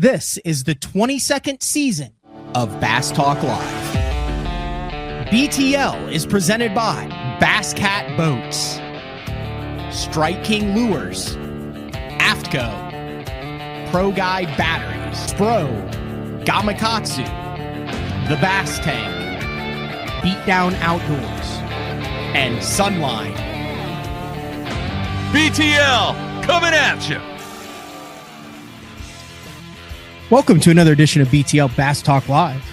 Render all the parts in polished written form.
This is the 22nd season of Bass Talk Live. BTL is presented by Bass Cat Boats, Strike King Lures, AFTCO, Pro Guide Batteries, Spro, Gamakatsu, The Bass Tank, Beatdown Outdoors, and Sunline. BTL coming at you. Welcome to another edition of BTL Bass Talk Live,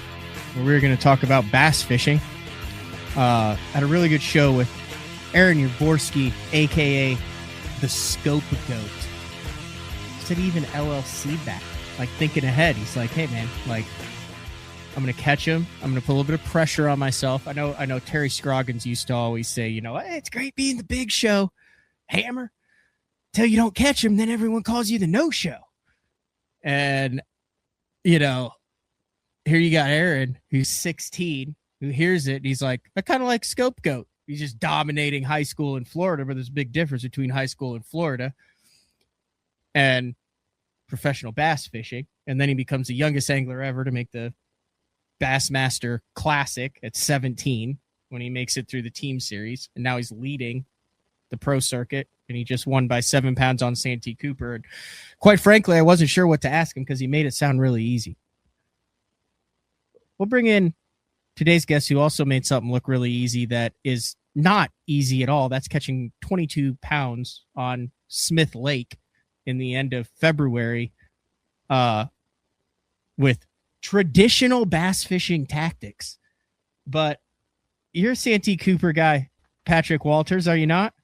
where we're going to talk about bass fishing. Had a really good show with Aaron Yaborski, a.k.a. the Scope Goat. Said even LLC back, like thinking ahead. He's like, hey, man, like, I'm going to catch him. I'm going to put a little bit of pressure on myself. I know Terry Scroggins used to always say, you know, hey, it's great being the big show, hammer, till you don't catch him, then everyone calls you the no-show. And you know, here you got Aaron, who's 16, who hears it. And he's like, I kind of like Scope Goat. He's just dominating high school in Florida, but there's a big difference between high school and Florida and professional bass fishing. And then he becomes the youngest angler ever to make the Bassmaster Classic at 17 when he makes it through the team series. And now he's leading the pro circuit, and he just won by 7 pounds on Santee Cooper. And quite frankly, I wasn't sure what to ask him because he made it sound really easy. We'll bring in today's guest who also made something look really easy that is not easy at all. That's catching 22 pounds on Smith Lake in the end of February with traditional bass fishing tactics. But you're a Santee Cooper guy, Patrick Walters, are you not?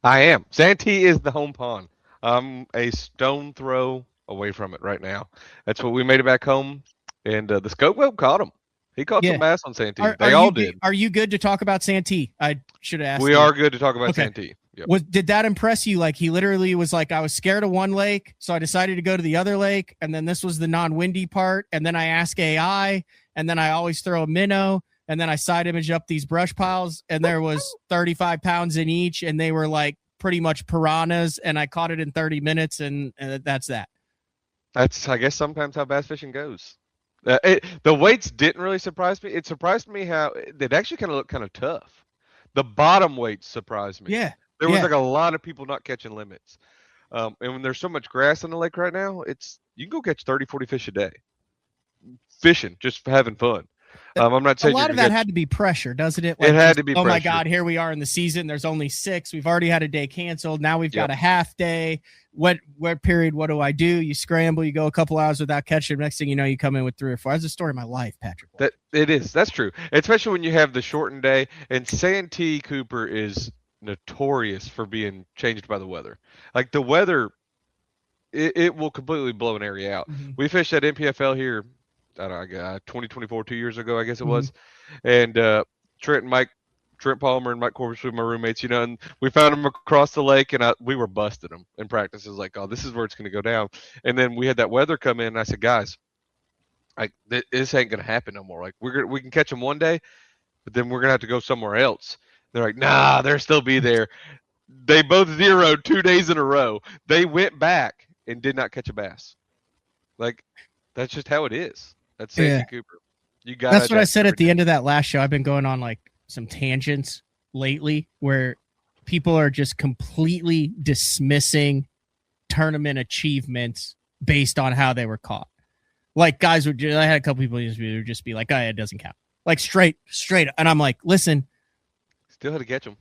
I am. Santee is the home pond. I'm a stone throw away from it right now. That's what we made it back home, and the Scope Goat caught him. He caught some bass on Santee. They all did. Are you good to talk about Santee? I should have asked. We are good to talk about Santee. Yep. Did that impress you? Like, he literally was like, I was scared of one lake, so I decided to go to the other lake, and then this was the non-windy part, and then I ask AI, and then I always throw a minnow, and then I side image up these brush piles, and there was 35 pounds in each, and they were like pretty much piranhas, and I caught it in 30 minutes, and that's that. That's, I guess, sometimes how bass fishing goes. The weights didn't really surprise me. It surprised me how it actually kind of looked kind of tough. The bottom weights surprised me. Yeah. There was like a lot of people not catching limits. And when there's so much grass in the lake right now, you can go catch 30, 40 fish a day. Fishing, just for having fun. I'm not saying a lot of that had to be pressure, doesn't it? Like, it had to be pressure. Oh my God, here we are in the season. There's only 6. We've already had a day canceled. Now we've got a half day. What period? What do I do? You scramble, you go a couple hours without catching. Next thing you know, you come in with 3 or 4. That's the story of my life, Patrick. That's true. Especially when you have the shortened day. And Santee Cooper is notorious for being changed by the weather. Like, the weather, it will completely blow an area out. Mm-hmm. We fished at NPFL here, I don't know, 2024, 2 years ago, I guess it was. And Trent Palmer and Mike Corbus were my roommates, you know, and we found them across the lake, and we were busting them in practice. It was like, oh, this is where it's going to go down. And then we had that weather come in, and I said, guys, like, this ain't going to happen no more. Like, we can catch them one day, but then we're going to have to go somewhere else. They're like, nah, they'll still be there. They both zeroed 2 days in a row. They went back and did not catch a bass. Like, that's just how it is. That's Santee Cooper. That's what I said at the end of that last show. I've been going on like some tangents lately where people are just completely dismissing tournament achievements based on how they were caught. Like, guys I had a couple people who would just be like, oh, it doesn't count. Like, straight. And I'm like, listen. Still had to catch them.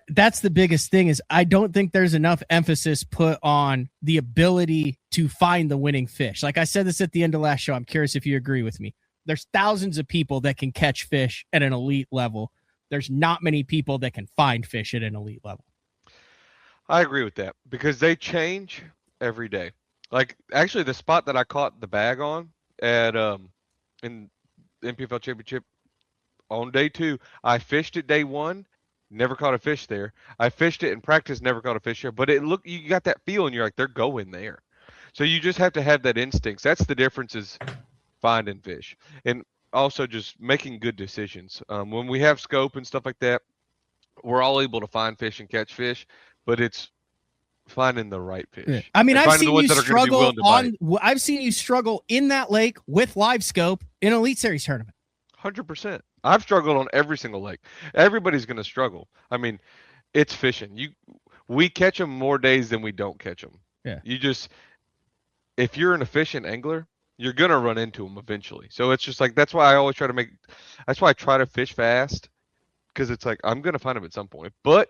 That's the biggest thing is I don't think there's enough emphasis put on the ability to find the winning fish. Like I said this at the end of last show. I'm curious if you agree with me. There's thousands of people that can catch fish at an elite level. There's not many people that can find fish at an elite level. I agree with that because they change every day. Like, actually, the spot that I caught the bag on at in the NPFL Championship on day 2, I fished it day 1, never caught a fish there. I fished it in practice, never caught a fish there. But you got that feel, and you're like, they're going there. So you just have to have that instinct. That's the difference is finding fish. And also just making good decisions. When we have scope and stuff like that, we're all able to find fish and catch fish, but it's finding the right fish. Yeah. I mean, and I've finding the seen ones you that are gonna be struggle willing to bite. I've seen you struggle in that lake with live scope in an Elite Series tournament. 100%. I've struggled on every single lake. Everybody's gonna struggle. I mean, it's fishing. We catch them more days than we don't catch them. Yeah. If you're an efficient angler, you're gonna run into them eventually. So it's just like that's why I try to fish fast, because it's like I'm gonna find them at some point. But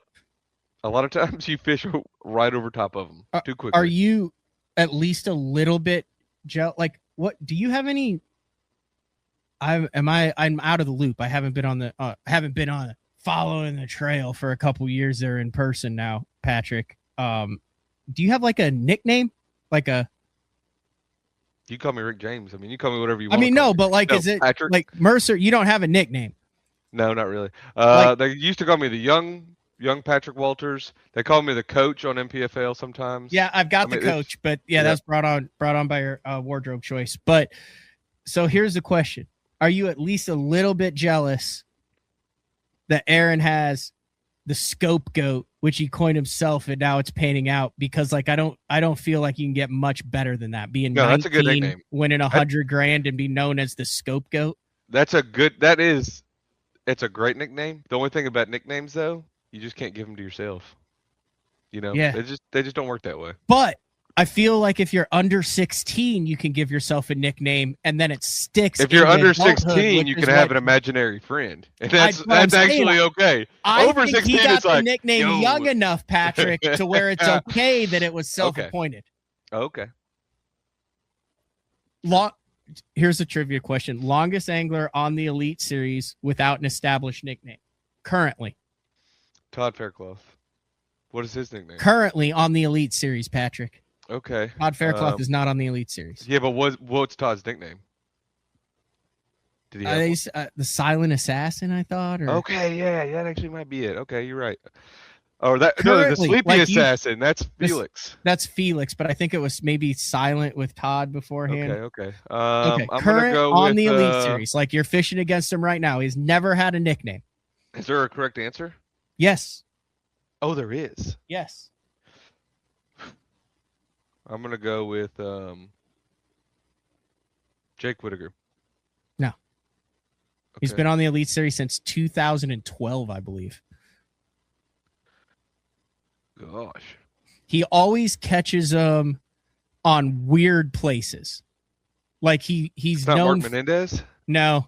a lot of times you fish right over top of them too quickly. Are you at least a little bit like what? Do you have any? I'm out of the loop. I haven't been on following the trail for a couple years there in person now, Patrick. Do you have like a nickname, like a? You call me Rick James. I mean, you call me whatever you want. I mean, no, but like, is it Patrick? Like Mercer? You don't have a nickname. No, not really. They used to call me the young Patrick Walters. They call me the coach on NPFL sometimes. Yeah, I've got the coach, but that's brought on by your wardrobe choice. But so here's the question: are you at least a little bit jealous that Aaron has the scope goat, which he coined himself, and now it's painting out? Because like I don't feel like you can get much better than that. Being 19, that's a good nickname. Winning $100,000 and be known as the scope goat. It's a great nickname. The only thing about nicknames though, you just can't give them to yourself. Yeah. They just don't work that way. But I feel like if you're under 16, you can give yourself a nickname, and then it sticks. If you're under 16, you can have an imaginary friend, and that's actually okay. Over 16, he got the nickname young enough, Patrick, to where it's okay that it was self-appointed. Okay. Here's a trivia question: longest angler on the Elite Series without an established nickname currently? Todd Faircloth. What is his nickname? Currently on the Elite Series, Patrick. Okay. Todd Faircloth is not on the Elite Series. Yeah, but what's Todd's nickname? Did he have the Silent Assassin, I thought? Or... Okay, yeah, that actually might be it. Okay, you're right. Oh, the Sleepy Assassin. That's Felix. That's Felix, but I think it was maybe Silent with Todd beforehand. Okay. I'm gonna go on with, the Elite Series. Like you're fishing against him right now. He's never had a nickname. Is there a correct answer? Yes. Oh, there is. Yes. I'm gonna go with Jake Whittaker. No. Okay. He's been on the Elite Series since 2012, I believe. Gosh. He always catches them on weird places. Like he's not known. Mark Menendez? No.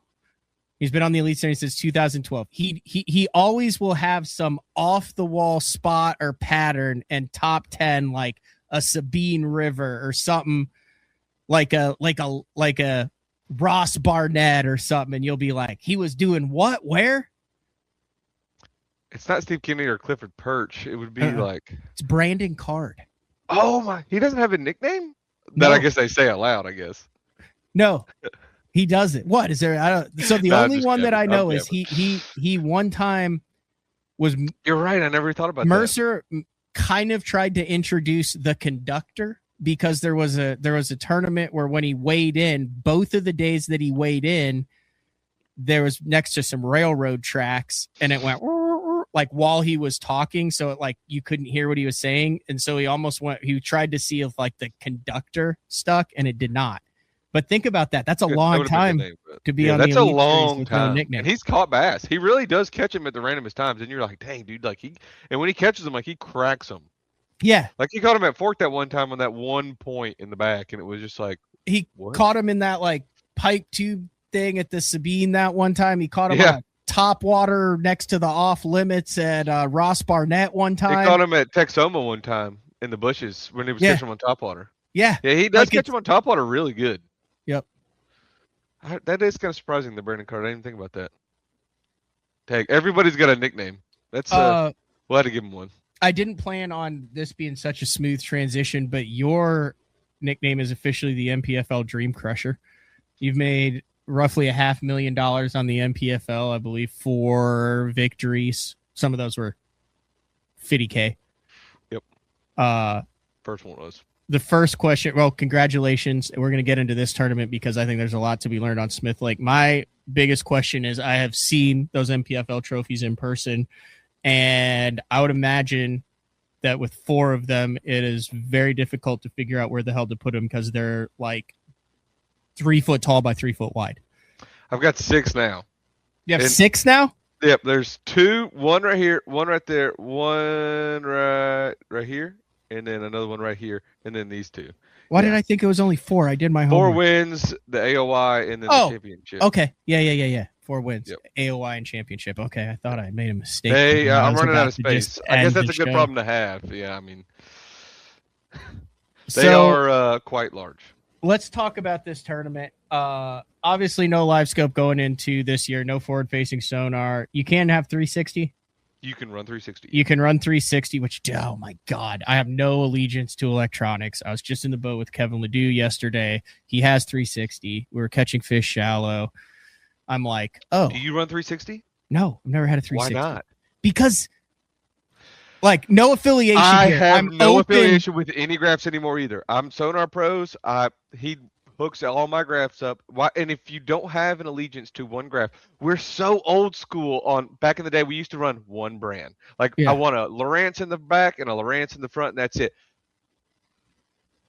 He's been on the Elite Series since 2012. He always will have some off the wall spot or pattern and top 10, like a Sabine River or something, like a Ross Barnett or something, and you'll be like, he was doing what? Where? It's not Steve Kennedy or Clifford Perch. It would be like it's Brandon Card. Oh my! He doesn't have a nickname no. that I guess they say out loud. I guess no, he doesn't. What is there? So the only one that I know is he one time was. You're right. I never thought about Mercer. Kind of tried to introduce the conductor because there was a tournament where when he weighed in, both of the days that he weighed in, there was next to some railroad tracks, and it went like while he was talking, so it like you couldn't hear what he was saying, and so he tried to see if like the conductor stuck, and it did not. But think about that. That's a long time to be on the Elite Series. That's a long time. And he's caught bass. He really does catch him at the randomest times. And you're like, dang, dude, and when he catches them, like he cracks them. Yeah. Like he caught him at Fork that one time on that one point in the back. And it was just like, what? Caught him in that like pipe tube thing at the Sabine that one time. He caught him on top water next to the off limits at Ross Barnett one time. He caught him at Texoma one time in the bushes when he was catching him on top water. Yeah. Yeah, he does catch him on top water really good. Yep. That is kind of surprising, the Brandon Card. I didn't think about that. Tag. Everybody's got a nickname. That's we'll have to give him one. I didn't plan on this being such a smooth transition, but your nickname is officially the NPFL Dream Crusher. You've made roughly $500,000 on the NPFL, I believe, 4 victories. Some of those were 50K. Yep. First one was. The first question, well, congratulations. We're going to get into this tournament because I think there's a lot to be learned on Smith Lake. My biggest question is I have seen those NPFL trophies in person, and I would imagine that with 4 of them, it is very difficult to figure out where the hell to put them because they're like 3 foot tall by 3 foot wide. I've got 6 now. You have 6 now? Yep, there's 2, one right here, one right there, one right here, and then another one right here, and then these 2. Why did I think it was only 4? I did my homework. 4 wins, the AOY, and then the championship. Okay. Yeah. 4 wins. Yep. AOY and championship. Okay, I thought I made a mistake. Hey, I'm running out of space. I guess that's a good problem to have. Yeah, I mean, they are quite large. Let's talk about this tournament. Obviously, no live scope going into this year. No forward-facing sonar. You can have 360. You can run 360. You can run 360, which, oh my God, I have no allegiance to electronics. I was just in the boat with Kevin Ledoux yesterday. He has 360. We were catching fish shallow. I'm like, oh. Do you run 360? No, I've never had a 360. Why not? Because, like, no affiliation I here. have no affiliation with any graphs anymore either. I'm Sonar Pros. He hooks all my graphs up. Why? And if you don't have an allegiance to one graph, we're so old school. On back in the day, we used to run one brand. Like I want a Lowrance in the back and a Lowrance in the front, and that's it.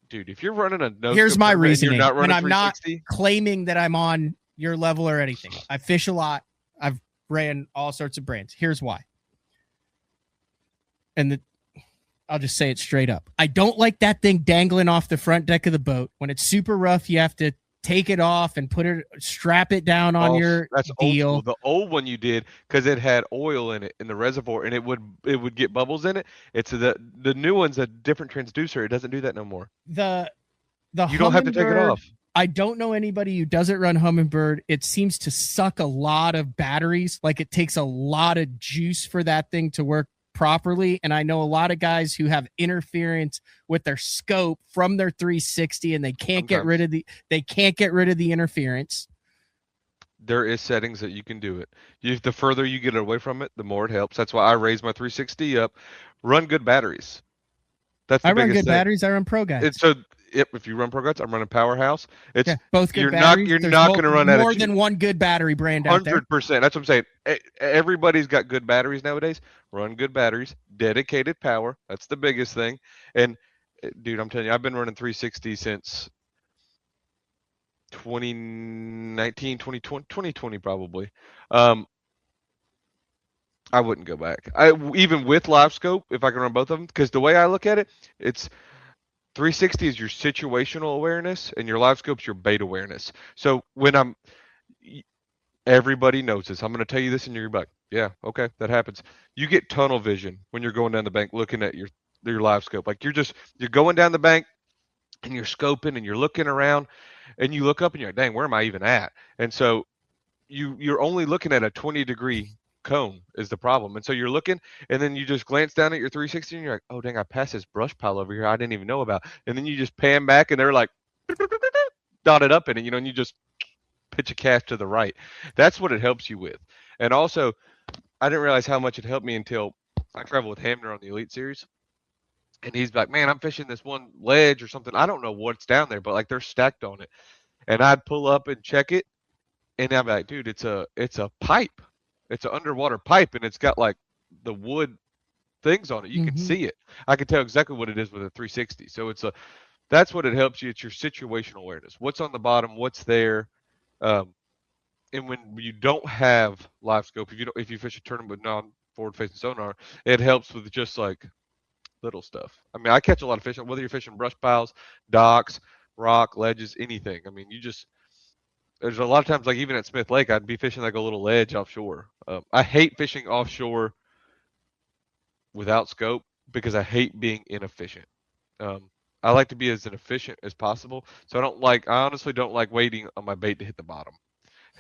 Dude, if you're running a no, here's my reasoning, and, you're not running and I'm not claiming that I'm on your level or anything. I fish a lot. I've ran all sorts of brands. Here's why. And I'll just say it straight up. I don't like that thing dangling off the front deck of the boat. When it's super rough, you have to take it off and strap it down on your deal. Old school. The old one you did because it had oil in it in the reservoir and it would get bubbles in it. It's the new one's a different transducer. It doesn't do that no more. You don't have to take it off. I don't know anybody who doesn't run Humminbird. It seems to suck a lot of batteries. Like it takes a lot of juice for that thing to work properly. And I know a lot of guys who have interference with their scope from their 360 and they can't get rid of the interference. There is settings that you can do it. The further you get away from it, the more it helps. That's why I raise my 360 up. Run good batteries. I run good batteries. I run Pro Guides. So if you run Pro Guides, I'm running Powerhouse. It's both good batteries. You're not going to run out of more than one good battery brand out there. 100%. That's what I'm saying. Everybody's got good batteries nowadays. Run good batteries. Dedicated power. That's the biggest thing. And dude, I'm telling you, I've been running 360 since 2019, 2020 probably. I wouldn't go back. Even with live scope, if I can run both of them, because the way I look at it, it's 360 is your situational awareness, and your live scope's your bait awareness. So when everybody knows this. I'm going to tell you this, and you're like, yeah, okay, that happens. You get tunnel vision when you're going down the bank looking at your live scope. Like you're going down the bank, and you're scoping, and you're looking around, and you look up, and you're like, dang, where am I even at? And so you're only looking at a 20-degree cone is the problem. And so you're looking, and then you just glance down at your 360 and you're like, oh dang, I passed this brush pile over here I didn't even know about. And then you just pan back and they're like dotted up in it, and you just pitch a cast to the right. That's what it helps you with. And also, I didn't realize how much it helped me until I traveled with Hamner on the Elite Series. And he's like, man, I'm fishing this one ledge or something. I don't know what's down there, but like they're stacked on it. And I'd pull up and check it, and I'm like, dude, it's a pipe. It's an underwater pipe, and it's got like the wood things on it. You can see it. I can tell exactly what it is with a 360. So that's what it helps you. It's your situational awareness. What's on the bottom? What's there? And when you don't have live scope, if you fish a tournament with non-forward facing sonar, it helps with just like little stuff. I mean, I catch a lot of fish, whether you're fishing brush piles, docks, rock, ledges, anything. I mean, there's a lot of times, like even at Smith Lake, I'd be fishing like a little ledge offshore. I hate fishing offshore without scope because I hate being inefficient. I like to be as inefficient as possible. So I honestly don't like waiting on my bait to hit the bottom.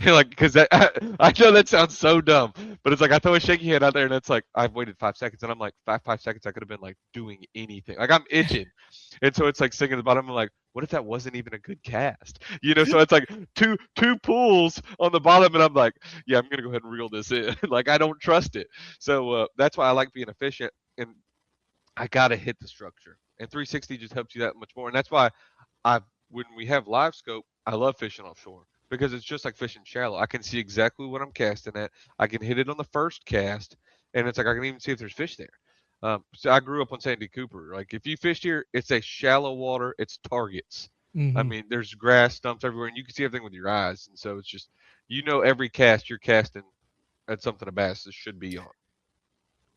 Like, because I know that sounds so dumb, but it's like I throw a shaky head out there and it's like I've waited 5 seconds, and I'm like 5 seconds I could have been like doing anything. Like I'm itching, and so it's like sitting at the bottom. I'm like, what if that wasn't even a good cast? So it's like two pools on the bottom, and I'm like, yeah, I'm gonna go ahead and reel this in. Like I don't trust it. So that's why I like being efficient, and I gotta hit the structure. And 360 just helps you that much more, and that's why when we have live scope, I love fishing offshore. Because it's just like fishing shallow. I can see exactly what I'm casting at. I can hit it on the first cast, and it's like I can even see if there's fish there. So I grew up on Sandy Cooper. Like if you fished here, it's a shallow water. It's targets. I Mm-hmm. mean, there's grass stumps everywhere, and you can see everything with your eyes. And so it's just, every cast you're casting at something a bass should be on.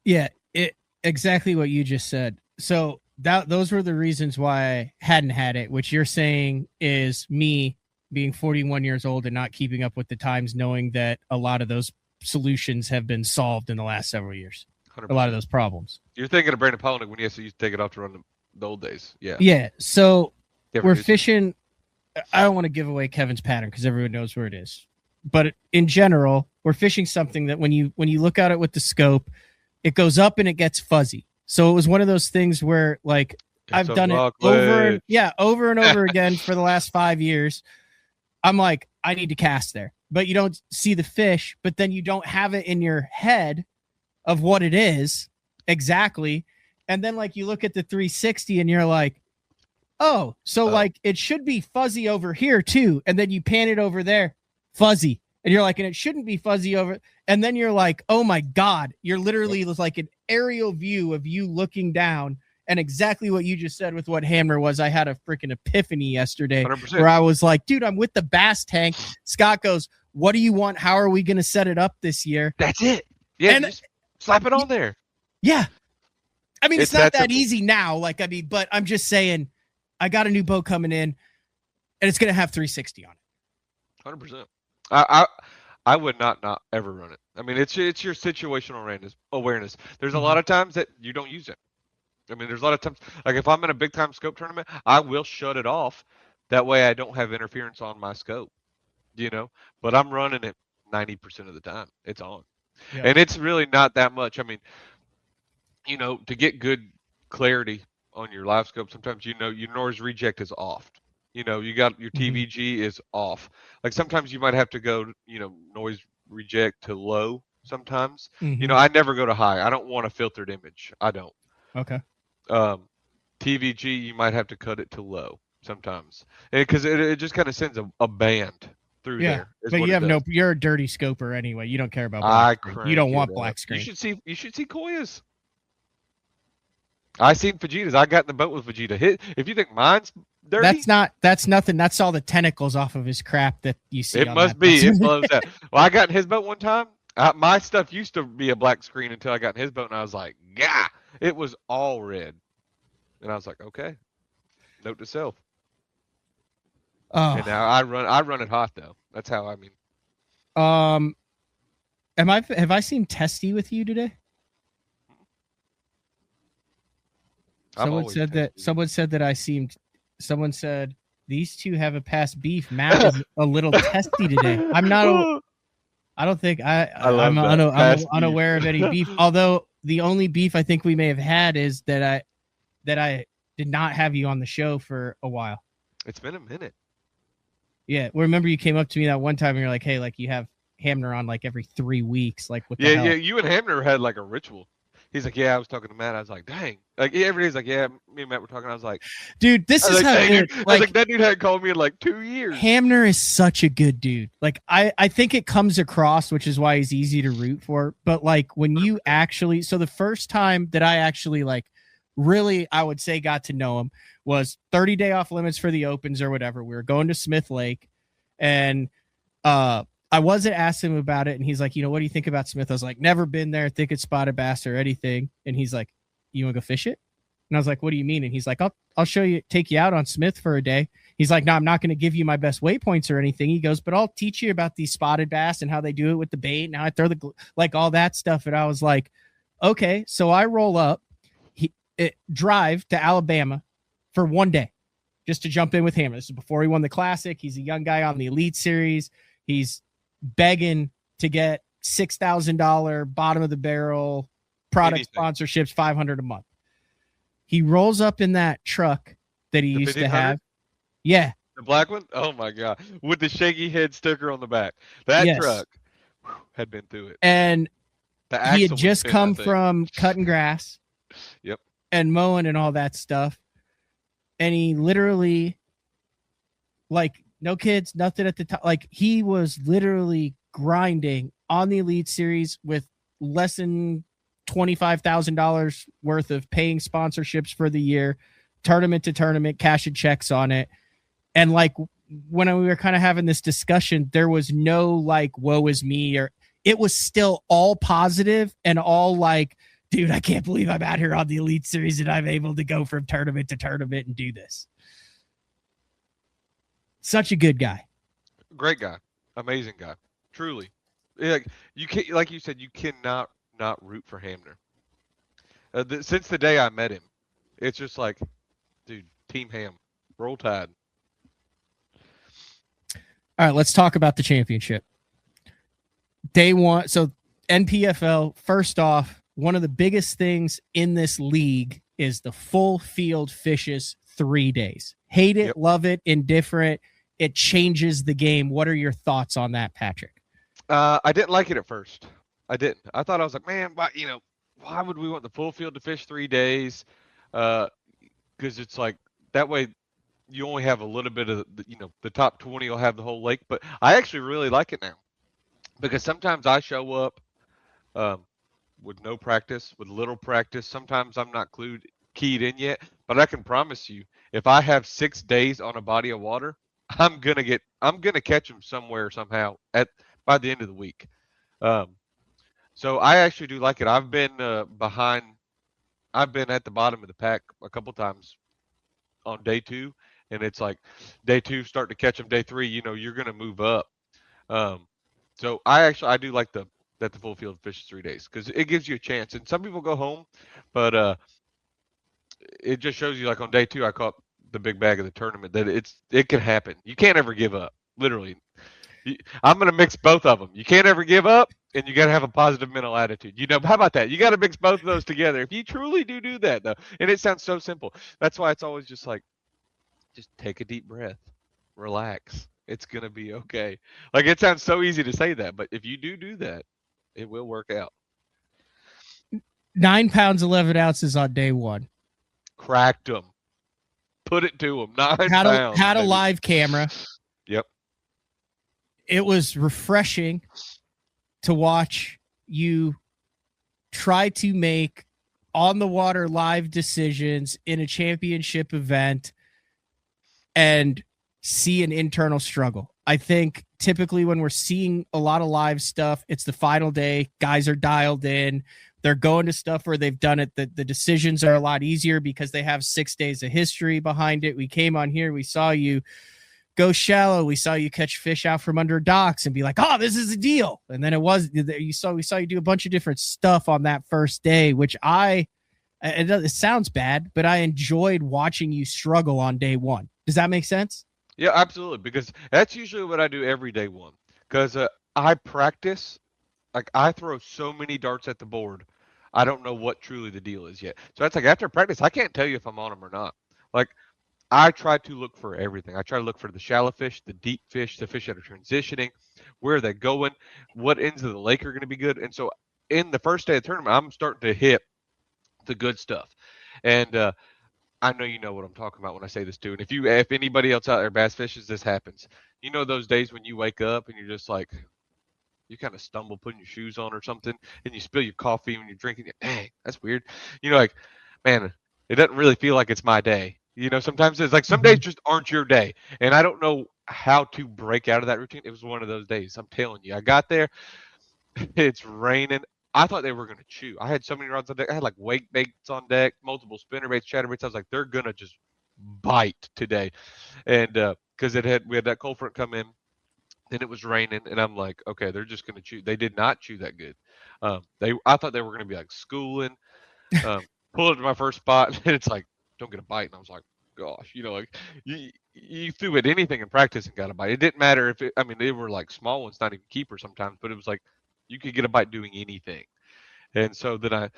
Yeah, it exactly what you just said. So those were the reasons why I hadn't had it, which you're saying is me being 41 years old and not keeping up with the times, knowing that a lot of those solutions have been solved in the last several years. 100%. A lot of those problems. You're thinking of Brandon Polnick when he used to take it off to run the old days. Yeah. Yeah. So we're Different fishing. I don't want to give away Kevin's pattern because everyone knows where it is. But in general, we're fishing something that when you look at it with the scope, it goes up and it gets fuzzy. So it was one of those things where like I've done it over and over again for the last 5 years. I'm like, I need to cast there, but you don't see the fish, but then you don't have it in your head of what it is exactly. And then like you look at the 360 and you're like, oh, so like it should be fuzzy over here too. And then you pan it over there, fuzzy. And you're like, and it shouldn't be fuzzy over. And then you're like, oh my God, you're literally like an aerial view of you looking down. And exactly what you just said with what Hamner was, I had a freaking epiphany yesterday 100%. where I was like, dude, I'm with the bass tank. Scott goes, what do you want? How are we going to set it up this year? That's it. Yeah, and just slap it on there. Yeah. I mean, it's not that easy now. Like, I mean, but I'm just saying, I got a new boat coming in, and it's going to have 360 on it. 100%. I would not ever run it. I mean, it's your situational awareness. There's a lot of times that you don't use it. I mean, there's a lot of times, like if I'm in a big time scope tournament, I will shut it off. That way I don't have interference on my scope, but I'm running it 90% of the time. It's on. Yeah. And it's really not that much. I mean, to get good clarity on your live scope, sometimes, your noise reject is off. You got your TVG is off. Like sometimes you might have to go, noise reject to low sometimes. I never go to high. I don't want a filtered image. I don't. Okay. TVG, you might have to cut it to low sometimes, because it just kind of sends a band through there. But you have you're a dirty scoper anyway. You don't care about black screen. You don't want black screen. You should see Koya's. I seen Vegeta's. I got in the boat with Vegeta. If you think mine's dirty, that's nothing. That's all the tentacles off of his crap that you see. It must be. It blows out. Well, I got in his boat one time. My stuff used to be a black screen until I got in his boat, and I was like, "Gah!" It was all red, and I was like, "Okay." Note to self. Oh. And now I run it hot though. That's how I mean. Have I seen Testy with you today? Someone said that I seemed. Someone said these two have a past beef. Matt is a little testy today. I'm not. I don't think I'm unaware of any beef. Although the only beef I think we may have had is that I did not have you on the show for a while. It's been a minute. Yeah, well, remember you came up to me that one time and you're like, "Hey, like you have Hamner on like every 3 weeks, like what the hell?" Yeah. You and Hamner had like a ritual. He's like, "Yeah, I was talking to Matt." I was like, "Dang!" Like everybody's like, "Yeah, me and Matt were talking." I was like, "Dude, this is how good." I was like, "That dude hadn't called me in like 2 years." Hamner is such a good dude. Like I think it comes across, which is why he's easy to root for. But like when you actually, so the first time that I actually like really, I would say got to know him was 30 day off limits for the opens or whatever. We were going to Smith Lake, and I wasn't asking him about it, and he's like, what do you think about Smith? I was like, never been there, think it's spotted bass or anything. And he's like, you want to go fish it? And I was like, what do you mean? And he's like, I'll show you, take you out on Smith for a day. He's like, no, I'm not going to give you my best waypoints or anything. He goes, but I'll teach you about these spotted bass and how they do it with the bait. Now I throw like all that stuff. And I was like, okay. So I roll up, drive to Alabama for 1 day just to jump in with him. This is before he won the Classic. He's a young guy on the Elite Series. He's begging to get $6,000 bottom of the barrel product sponsorships, $500 a month. He rolls up in that truck that he used to have. Yeah. The black one? Oh my God. With the shaky head sticker on the back. That truck had been through it. And he had just come from cutting grass. Yep. And mowing and all that stuff. And he literally, like, no kids, nothing at the top. Like, he was literally grinding on the Elite Series with less than $25,000 worth of paying sponsorships for the year, tournament to tournament, cashing checks on it. And like when we were kind of having this discussion, there was no like, woe is me, or it was still all positive and all like, dude, I can't believe I'm out here on the Elite Series and I'm able to go from tournament to tournament and do this. Such a good guy. Great guy. Amazing guy. Truly. Like you can, like you said, you cannot not root for Hamner. Since the day I met him, it's just like, dude, Team Ham, roll Tide. All right, let's talk about the championship. Day one. So NPFL, first off, one of the biggest things in this league is the full field fishes 3 days. Hate it, love it, indifferent. It changes the game. What are your thoughts on that, Patrick? I didn't like it at first. I didn't. I thought, I was like, man, why would we want the full field to fish 3 days? Because it's like that way you only have a little bit of the top 20 will have the whole lake. But I actually really like it now because sometimes I show up with no practice, with little practice. Sometimes I'm not keyed in yet, but I can promise you, if I have 6 days on a body of water, I'm gonna catch them somewhere somehow by the end of the week. So I actually do like it. I've been behind. I've been at the bottom of the pack a couple times on day 2, and it's like day 2 start to catch them. Day 3, you're gonna move up. So I do like that the full field fishes 3 days because it gives you a chance. And some people go home, but it just shows you, like on day 2, I caught the big bag of the tournament, that it can happen. You can't ever give up. Literally, I'm gonna mix both of them. You can't ever give up, and you gotta have a positive mental attitude. How about that? You gotta mix both of those together. If you truly do that, though, and it sounds so simple. That's why it's always just like, just take a deep breath, relax. It's gonna be okay. Like, it sounds so easy to say that, but if you do that, it will work out. 9 pounds 11 ounces on day 1. Cracked them. Put it to them. 9 pounds. Had a live camera. Yep. It was refreshing to watch you try to make on the water live decisions in a championship event and see an internal struggle. I think typically when we're seeing a lot of live stuff, it's the final day. Guys are dialed in. They're going to stuff where they've done it. The decisions are a lot easier because they have 6 days of history behind it. We came on here. We saw you go shallow. We saw you catch fish out from under docks and be like, oh, this is a deal. And then we saw you do a bunch of different stuff on that first day, which it sounds bad, but I enjoyed watching you struggle on day 1. Does that make sense? Yeah, absolutely. Because that's usually what I do every day 1. Because I practice. Like, I throw so many darts at the board, I don't know what truly the deal is yet. So that's like, after practice, I can't tell you if I'm on them or not. Like, I try to look for everything. I try to look for the shallow fish, the deep fish, the fish that are transitioning, where are they going, what ends of the lake are going to be good. And so in the first day of the tournament, I'm starting to hit the good stuff. And I know you know what I'm talking about when I say this too. And if anybody else out there bass fishes, this happens. You know those days when you wake up and you're just like, you kind of stumble putting your shoes on or something, and you spill your coffee when you're drinking it. Dang, that's weird. Like, man, it doesn't really feel like it's my day. Sometimes it's like some days just aren't your day. And I don't know how to break out of that routine. It was one of those days. I'm telling you. I got there. It's raining. I thought they were going to chew. I had so many rods on deck. I had like wake baits on deck, multiple spinnerbaits, chatterbaits. I was like, they're going to just bite today. And because we had that cold front come in. Then it was raining, and I'm like, okay, they're just going to chew. They did not chew that good. I thought they were going to be like schooling, pull it to my first spot, and it's like, don't get a bite. And I was like, gosh, like you threw at anything in practice and got a bite. It didn't matter if they were like small ones, not even keeper sometimes, but it was like you could get a bite doing anything. And so then I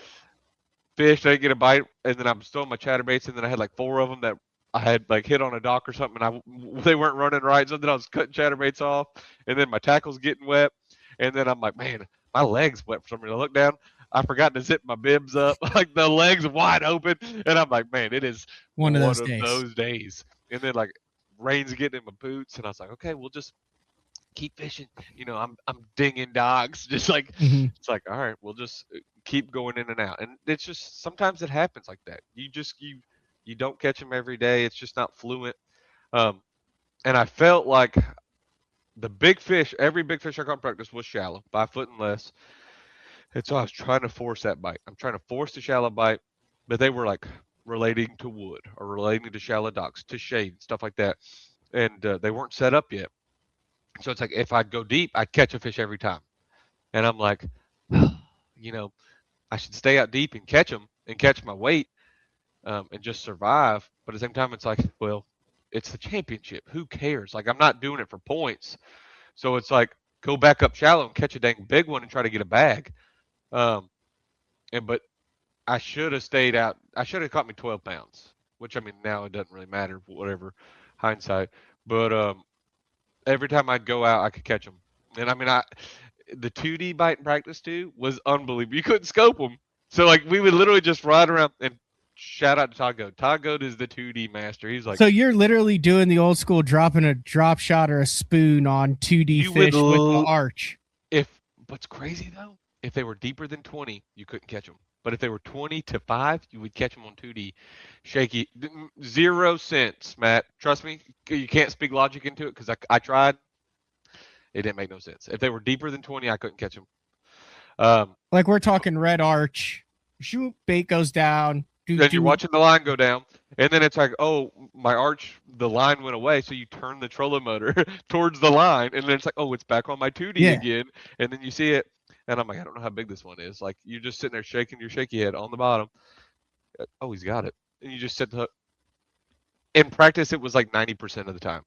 fished, I didn't get a bite, and then I'm still on my chatterbaits, and then I had like 4 of them that I had like hit on a dock or something, and they weren't running right. So then I was cutting chatterbaits off, and then my tackle's getting wet, and then I'm like, man, my leg's wet for some reason. I look down, I forgot to zip my bibs up, like the legs wide open, and I'm like, man, it is one of those days. And then like rain's getting in my boots, and I was like, okay, we'll just keep fishing. I'm dinging dogs, just like It's like, all right, we'll just keep going in and out. And it's just sometimes it happens like that. You don't catch them every day. It's just not fluent. Um, and I felt like the big fish, every big fish I caught in practice was shallow, 5 foot and less. And so I was trying to force that bite. I'm trying to force the shallow bite, but they were like relating to wood or relating to shallow docks, to shade, stuff like that. And they weren't set up yet. So it's like if I'd go deep, I'd catch a fish every time. And I'm like, you know, I should stay out deep and catch them and catch my weight and just survive. But at the same time, it's like, well, it's the championship. Who cares? Like, I'm not doing it for points. So it's like, go back up shallow and catch a dang big one and try to get a bag. But I should have stayed out. I should have caught me 12 pounds, which I mean, now it doesn't really matter, whatever, hindsight. But every time I'd go out, I could catch them. And I mean, the 2D bite in practice too was unbelievable. You couldn't scope them. So like we would literally just ride around and shout out to Todd Goat. Todd Goat is the 2D master. He's like, so you're literally doing the old school, dropping a drop shot or a spoon on 2D fish with the arch. What's crazy though, if they were deeper than 20, you couldn't catch them. But if they were 20 to 5, you would catch them on 2D. Shaky. 0 cents, Matt. Trust me, you can't speak logic into it because I tried. It didn't make no sense. If they were deeper than 20, I couldn't catch them. Like we're talking red arch. Shoot, bait goes down. Then you're watching the line go down. And then it's like, oh, my arch, the line went away. So you turn the trolling motor towards the line. And then it's like, oh, it's back on my 2D again. And then you see it. And I'm like, I don't know how big this one is. Like, you're just sitting there shaking your shaky head on the bottom. Oh, he's got it. And you just set the hook. In practice, it was like 90% of the time.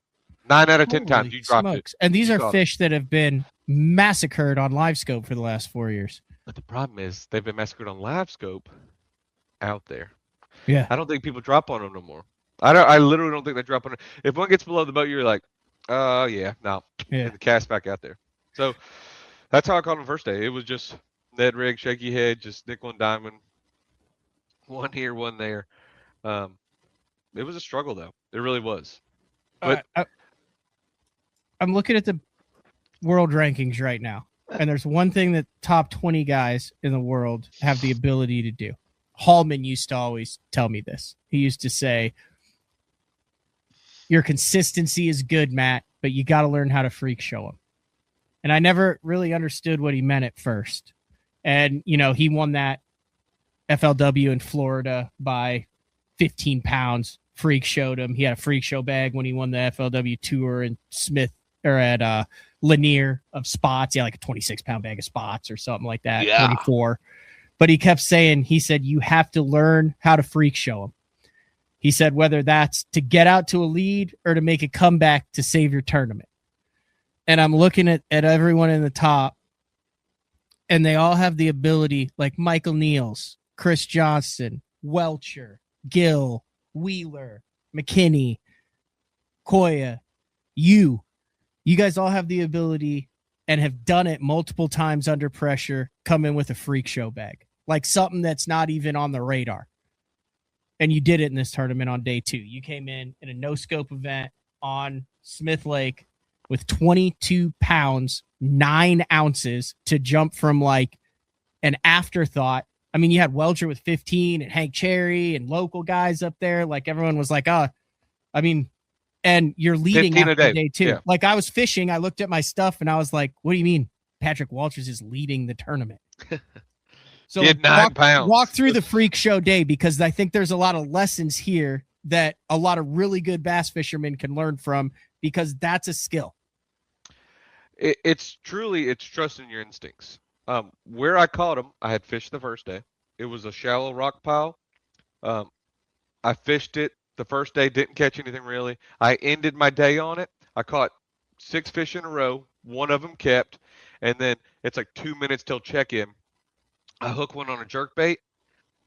9 out of 10 times you dropped it. And these are fish that have been massacred on live scope for the last 4 years. But the problem is they've been massacred on live scope out there. Yeah. I don't think people drop on them no more. I literally don't think they drop on them. If one gets below the boat, you're like, yeah, no. Yeah. And the cast back out there. So that's how I caught him first day. It was just Ned rig, shaky head, just nickel and diamond. One here, one there. It was a struggle though. It really was. But I'm looking at the world rankings right now, and there's one thing that top 20 guys in the world have the ability to do. Hallman used to always tell me this. He used to say, your consistency is good, Matt, but you got to learn how to freak show them. And I never really understood what he meant at first. And, you know, he won that FLW in Florida by 15 pounds. Freak showed him. He had a freak show bag when he won the FLW tour in Smith or at Lanier of spots. He had like a 26-pound bag of spots or something like that. Yeah. 24. But he kept saying, he said, you have to learn how to freak show him. He said, whether that's to get out to a lead or to make a comeback to save your tournament. And I'm looking at everyone in the top, and they all have the ability, like Michael Niels, Chris Johnson, Welcher, Gill, Wheeler, McKinney, Koya, you guys all have the ability and have done it multiple times under pressure, come in with a freak show bag, like something that's not even on the radar. And you did it in this tournament on day 2. You came in a no-scope event on Smith Lake with 22 pounds, 9 ounces to jump from like an afterthought. I mean, you had Welcher with 15 and Hank Cherry and local guys up there. Like everyone was like, and you're leading after day 2. Yeah. Like I was fishing. I looked at my stuff and I was like, what do you mean Patrick Walters is leading the tournament? So he had 9 pounds. Walk through the freak show day, because I think there's a lot of lessons here that a lot of really good bass fishermen can learn from, because that's a skill. It's trust in your instincts. Where I caught him, I had fished the first day. It was a shallow rock pile. I fished it the first day, didn't catch anything really. I ended my day on it. I caught 6 fish in a row. One of them kept. And then it's like 2 minutes till check-in. I hook one on a jerkbait,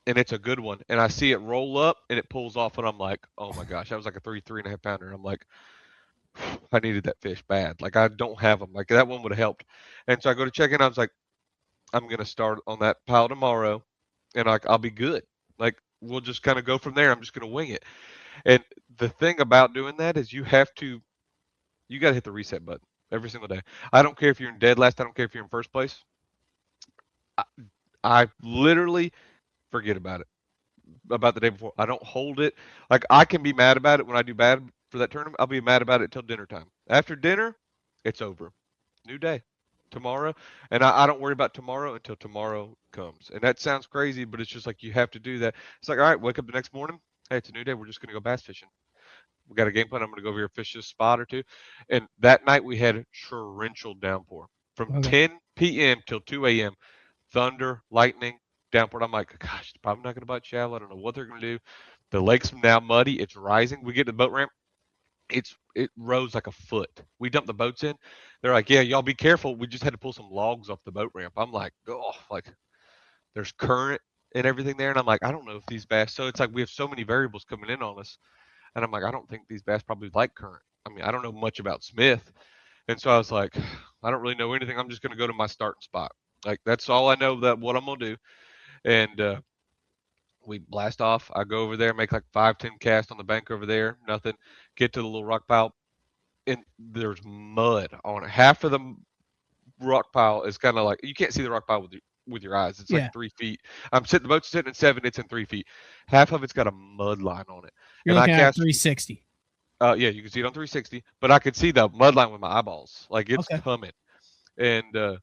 and it's a good one. And I see it roll up, and it pulls off, and I'm like, oh my gosh, that was like a 3.5 pounder. And I'm like, I needed that fish bad. Like I don't have them. Like that one would have helped. And so I go to check in. I was like, I'm gonna start on that pile tomorrow, and like I'll be good. Like we'll just kind of go from there. I'm just gonna wing it. And the thing about doing that is you got to hit the reset button every single day. I don't care if you're in dead last. I don't care if you're in first place. I literally forget about the day before. I don't hold it. Like I can be mad about it when I do bad for that tournament. I'll be mad about it till dinner time. After dinner, it's over. New day. Tomorrow. And I don't worry about tomorrow until tomorrow comes. And that sounds crazy, but it's just like you have to do that. It's like, all right, wake up the next morning. Hey, it's a new day. We're just gonna go bass fishing. We got a game plan. I'm gonna go over here fish this spot or two. And that night we had torrential downpour from Okay. 10 p.m. till 2 a.m. Thunder, lightning, downpour. I'm like, gosh, it's probably not going to bite shallow. I don't know what they're going to do. The lake's now muddy. It's rising. We get to the boat ramp. It rose like a foot. We dumped the boats in. They're like, yeah, y'all be careful. We just had to pull some logs off the boat ramp. I'm like, oh, like there's current and everything there. And I'm like, I don't know if these bass. So it's like we have so many variables coming in on us. And I'm like, I don't think these bass probably like current. I mean, I don't know much about Smith. And so I was like, I don't really know anything. I'm just going to go to my starting spot. Like that's all I know that what I'm gonna do. And we blast off. I go over there, make like 5, 10 casts on the bank over there. Nothing. Get to the little rock pile, and there's mud on it. Half of the rock pile is kind of like you can't see the rock pile with your eyes. It's like Yeah. 3 feet. The boat's sitting at 7. It's in 3 feet. Half of it's got a mud line on it, You're and I looking at cast. 360. Yeah, you can see it on 360, but I could see the mud line with my eyeballs. Like it's Okay. coming, and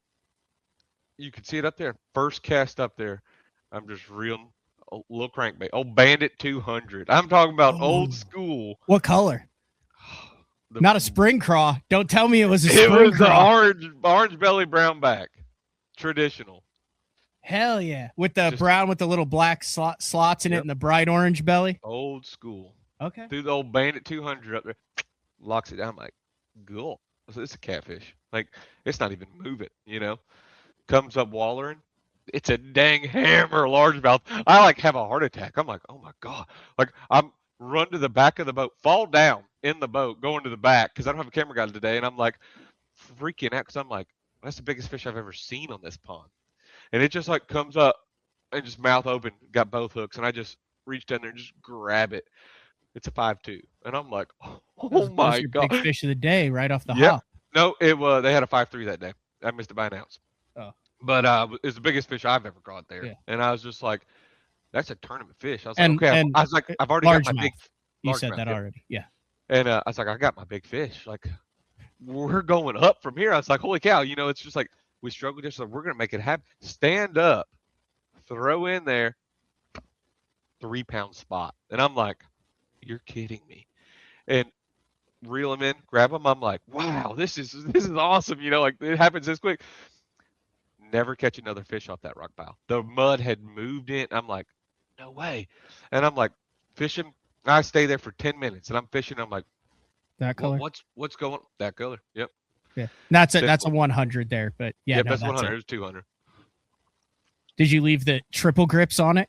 you can see it up there. First cast up there, I'm just reeling a little crankbait. Old Bandit 200. I'm talking about Oh, old school. what color? The, Not a spring craw. Don't tell me it was a it spring was the craw. orange belly brown back, traditional. Hell yeah. With the Just brown with the little black slots in it yep, and the bright orange belly. old school. Okay. Through the old Bandit 200 up there, locks it down. I'm like, cool. So it's a catfish. Like it's not even moving. Comes up wallering. It's a dang hammer largemouth. I like have a heart attack. I'm like, oh my god! Like I'm run to the back of the boat, fall down in the boat, going to the back because I don't have a camera guy today, and I'm like freaking out because I'm like, that's the biggest fish I've ever seen on this pond, and it just like comes up and just mouth open, got both hooks, and I just reach down there and just grab it. It's a 5.2, and I'm like, oh Those my are your god! big fish of the day right off the Yep. hop. No, it was they had a 5.3 that day. I missed it by an ounce. Oh, But it's the biggest fish I've ever caught there, yeah. and I was just like, "That's a tournament fish." I was like, And "Okay." and I was like, "I've already got my largemouth. big You said largemouth." that Yep. already. Yeah. And I was like, "I got my big fish." Like, we're going up from here. I was like, "Holy cow!" It's just like we struggled just like we're gonna make it happen. Stand up, throw in there, 3 pound spot, and I'm like, "You're kidding me!" And reel them in, grab them. I'm like, "Wow, this is awesome!" Like it happens this quick. Never catch another fish off that rock pile. The mud had moved in. I'm like, no way. And I'm like fishing. I stay there for 10 minutes and I'm fishing. I'm like, That color. what's going that color? Yep. Yeah. That's a Simple. 100 there, but yeah, Yep, no, that's that's 100. it. It was 200. Did you leave the triple grips on it?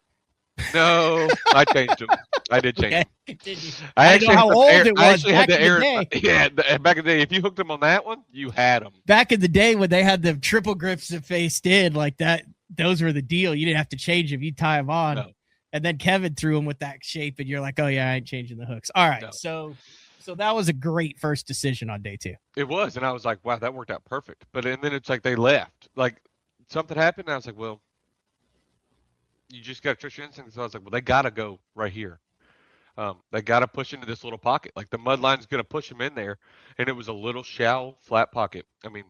No, I changed them. I did change Okay. them. Continue. I I didn't actually know had how to old air, it I was actually had back to in air. the day. Yeah, back in the day, if you hooked them on that one, you had them. Back in the day when they had the triple grips that faced in like that, those were the deal. You didn't have to change them. You tie them on. No, And then Kevin threw them with that shape, and you're like, oh yeah, I ain't changing the hooks. All right. no. So that was a great first decision on day 2. It was, and I was like, wow, that worked out perfect. And then it's like they left. Like something happened, and I was like, well, you just got to trust your instincts. So I was like, well, they got to go right here. They got to push into this little pocket. Like the mud line's going to push them in there. And it was a little shallow, flat pocket. I mean,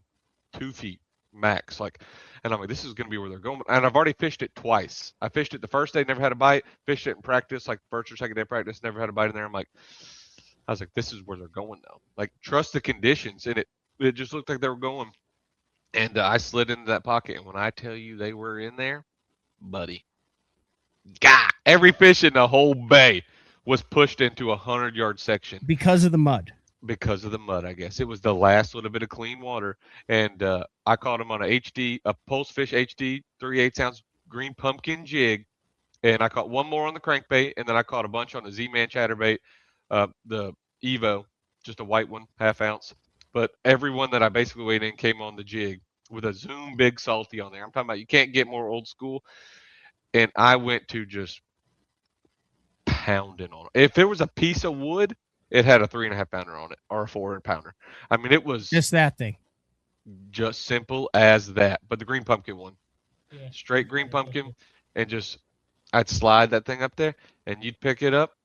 2 feet max. And I'm like, this is going to be where they're going. And I've already fished it twice. I fished it the first day, never had a bite. Fished it in practice, like first or second day of practice, never had a bite in there. I was like, this is where they're going now. Like, trust the conditions. And it just looked like they were going. And I slid into that pocket. And when I tell you they were in there, buddy, God, every fish in the whole bay was pushed into 100-yard section Because of the mud. because of the mud. I guess it was the last little bit of clean water, and I caught him on a Pulse Fish HD 3/8 ounce green pumpkin jig, and I caught one more on the crankbait, and then I caught a bunch on the Z-Man chatterbait, the Evo, just a white one, half ounce. But every one that I basically weighed in came on the jig with a Zoom Big Salty on there. I'm talking about you can't get more old school, and I went to just pounding on it. If there was a piece of wood, it had a 3.5 pounder on it or a 4 pounder. I mean, it was Just that thing. just simple as that. But the green pumpkin one, straight green pumpkin, and just I'd slide that thing up there, and you'd pick it up.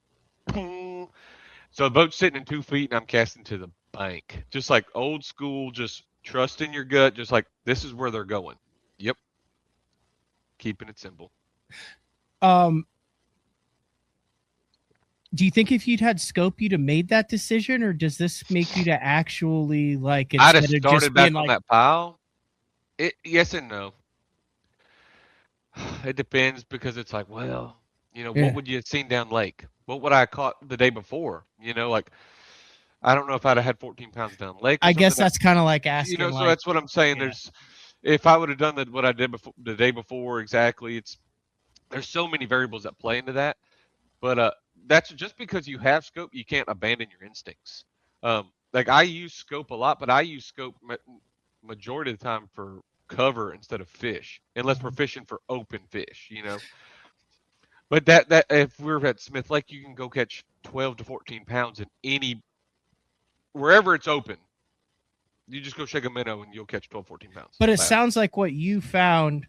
Boom. So the boat's sitting in 2 feet, and I'm casting to the bank, just like old school, just trust in your gut, just like this is where they're going. Yep, keeping it simple. Um, do you think if you'd had scope, you'd have made that decision, or does this make you to actually like I'd have instead of started just back being on like, that pile. Yes and no. It depends because it's like, well, what yeah. would you have seen down lake? What would I have caught the day before? Like I don't know if I'd have had 14 pounds down lake or I guess something. that's kind of like asking, So like, that's what I'm saying. yeah, If I would have done what I did before the day before exactly, there's so many variables that play into that. But that's just because you have scope, you can't abandon your instincts. Like I use scope a lot, but I use scope majority of the time for cover instead of fish, unless we're fishing for open fish. But that if we're at Smith Lake, you can go catch 12 to 14 pounds in wherever it's open. You just go shake a minnow and you'll catch 12, 14 pounds. but it sounds like what you found,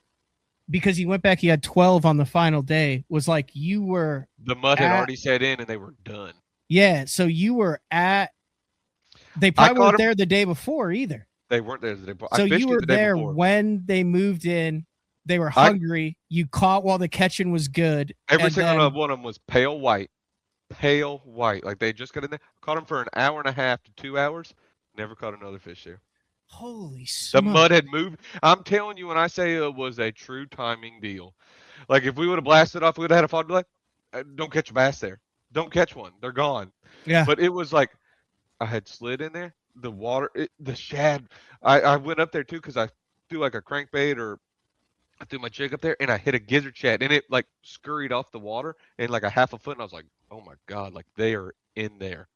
because you went back, you had 12 on the final day, was like you were the mud had already set in and they were done. Yeah, so you were they probably weren't there the day before either. They weren't there the day before. So you were there when they moved in. They were hungry. You caught while the catching was good. Every single one of them was pale white. Pale white. Like they just got in there. Caught them for an hour and a half to 2 hours. Never caught another fish there. Holy smokes. The mud had moved. I'm telling you, when I say it was a true timing deal. Like if we would have blasted off, we would have had a fog delay. Don't catch a bass there. Don't catch one. They're gone. Yeah. But it was like I had slid in there. The water, the shad. I went up there too because I threw like a crankbait or I threw my jig up there and I hit a gizzard shad and it like scurried off the water in like a half a foot and I was like, oh my God, like they are in there.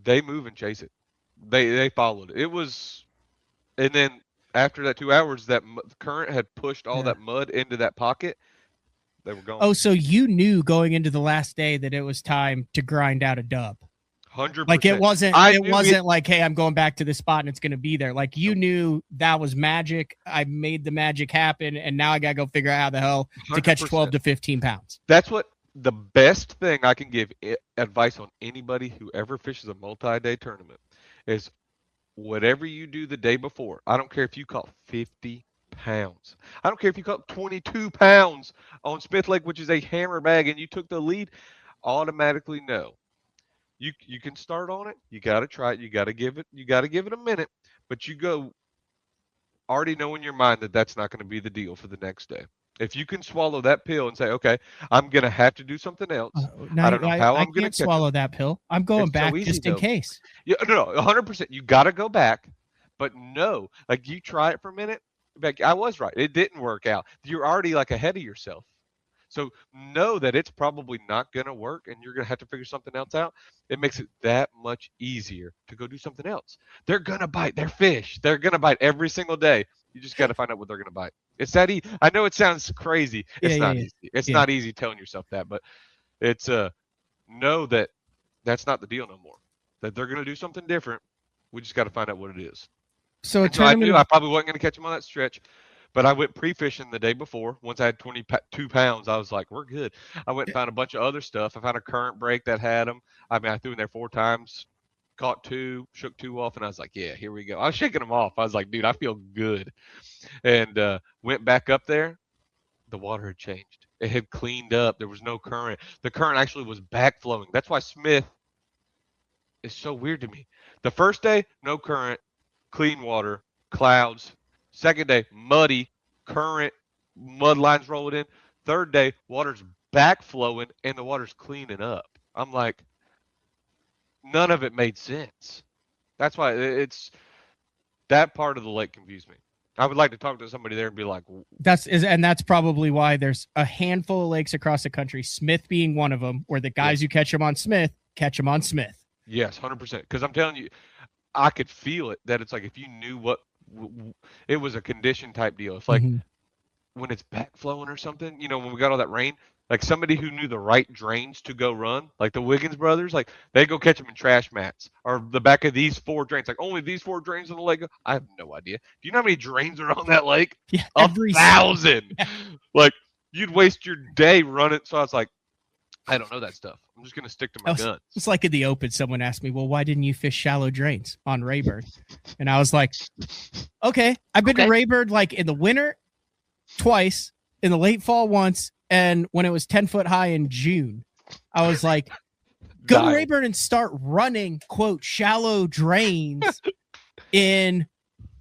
They move and chase it. They followed it. It was, and then after that 2 hours, that current had pushed all that mud into that pocket. They were gone. Oh, so you knew going into the last day that it was time to grind out a dub. 100%. Like it wasn't like, hey, I'm going back to this spot and it's going to be there. Like you knew that was magic. I made the magic happen, and now I got to go figure out how the hell to catch 12 to 15 pounds. That's what the best thing I can give advice on anybody who ever fishes a multi-day tournament is whatever you do the day before. I don't care if you caught 50 pounds. I don't care if you caught 22 pounds on Smith Lake, which is a hammer bag, and you took the lead. Automatically know. You can start on it. You got to try it. You got to give it a minute. But you go already know in your mind that that's not going to be the deal for the next day. If you can swallow that pill and say, okay, I'm going to have to do something else. I don't know how I'm going to swallow that pill. I'm going back just in case. Yeah, no, 100%. You got to go back, but no, like you try it for a minute. Like I was right. It didn't work out. You're already like ahead of yourself. So know that it's probably not going to work and you're going to have to figure something else out. It makes it that much easier to go do something else. They're going to bite. They're fish. They're going to bite every single day. You just got to find out what they're going to bite. It's that easy. I know it sounds crazy. It's not easy. It's not easy telling yourself that, but it's know that that's not the deal no more. That they're going to do something different. We just got to find out what it is. So I knew I probably wasn't going to catch them on that stretch. But I went pre-fishing the day before. Once I had 22 pounds, I was like, we're good. I went and found a bunch of other stuff. I found a current break that had them. I mean, I threw in there 4 times, caught 2, shook 2 off, and I was like, yeah, here we go. I was shaking them off. I was like, dude, I feel good. And went back up there. The water had changed. It had cleaned up. There was no current. The current actually was back flowing. That's why Smith is so weird to me. The first day, no current, clean water, clouds. Second day, muddy, current, mud lines rolling in. Third day, water's back flowing and the water's cleaning up. I'm like, none of it made sense. That's why it's that part of the lake confused me. I would like to talk to somebody there and be like, that's probably why there's a handful of lakes across the country, Smith being one of them, where the guys who catch them on Smith catch them on Smith. Yes, 100%. Because I'm telling you, I could feel it. That it's like if you knew what it was a condition type deal. It's like when it's back flowing or something. When we got all that rain, Like somebody who knew the right drains to go run, like the Wiggins brothers, like they go catch them in trash mats or the back of these 4 drains. Like only these 4 drains on the lake. I have no idea. Do you know how many drains are on that lake? Yeah, 1,000. Like you'd waste your day running. So I was like, I don't know that stuff. I'm just gonna stick to my guns. It's like in the open, someone asked me, well, why didn't you fish shallow drains on Rayburn? And I was like, okay, I've been to Rayburn like in the winter twice, in the late fall once, and when it was 10 foot high in June. I was like, go to Rayburn and start running, quote, shallow drains in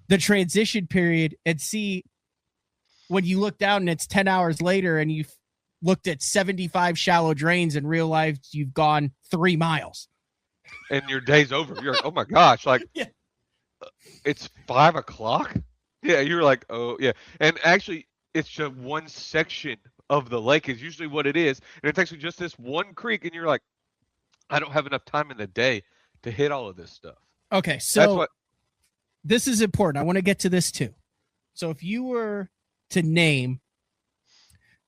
the transition period and see when you look down and it's 10 hours later and you've looked at 75 shallow drains and realized you've gone 3 miles. And your day's over. You're like, oh my gosh, like it's 5 o'clock. Yeah, you're like, oh yeah. And actually, it's just one section of the lake is usually what it is, and it's actually just this one creek, and you're like, I don't have enough time in the day to hit all of this stuff. Okay, so this is important. I want to get to this too. So if you were to name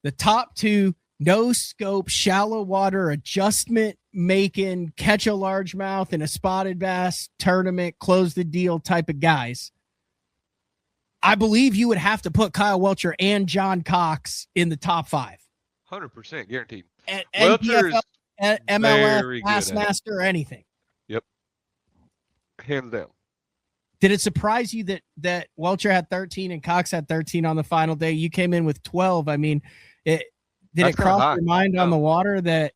the top 2 no scope, shallow water adjustment making, catch a largemouth in a spotted bass tournament, close the deal type of guys, I believe you would have to put Kyle Welcher and John Cox in the top 5. 100% guaranteed. And NPFL, MLS, Bassmaster, or anything. Yep. Hands down. Did it surprise you that Welcher had 13 and Cox had 13 on the final day? You came in with 12. I mean, did it cross your mind on the water that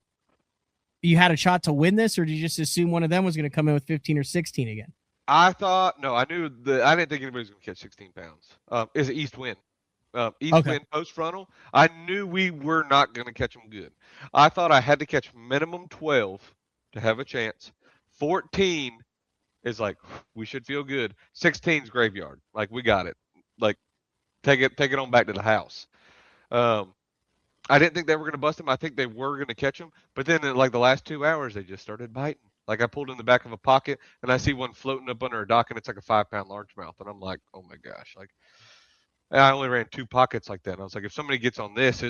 you had a shot to win this, or did you just assume one of them was going to come in with 15 or 16 again? I didn't think anybody was going to catch 16 pounds. Is it east wind? Wind post frontal. I knew we were not going to catch them good. I thought I had to catch minimum 12 to have a chance. 14 is like, we should feel good. 16's graveyard. Like, we got it. Like, take it on back to the house. I didn't think they were going to bust them. I think they were going to catch them. But then in like the last 2 hours, they just started biting. Like I pulled in the back of a pocket and I see one floating up under a dock and it's like a 5-pound largemouth. And I'm like, oh my gosh. Like I only ran 2 pockets like that. And I was like, if somebody gets on this,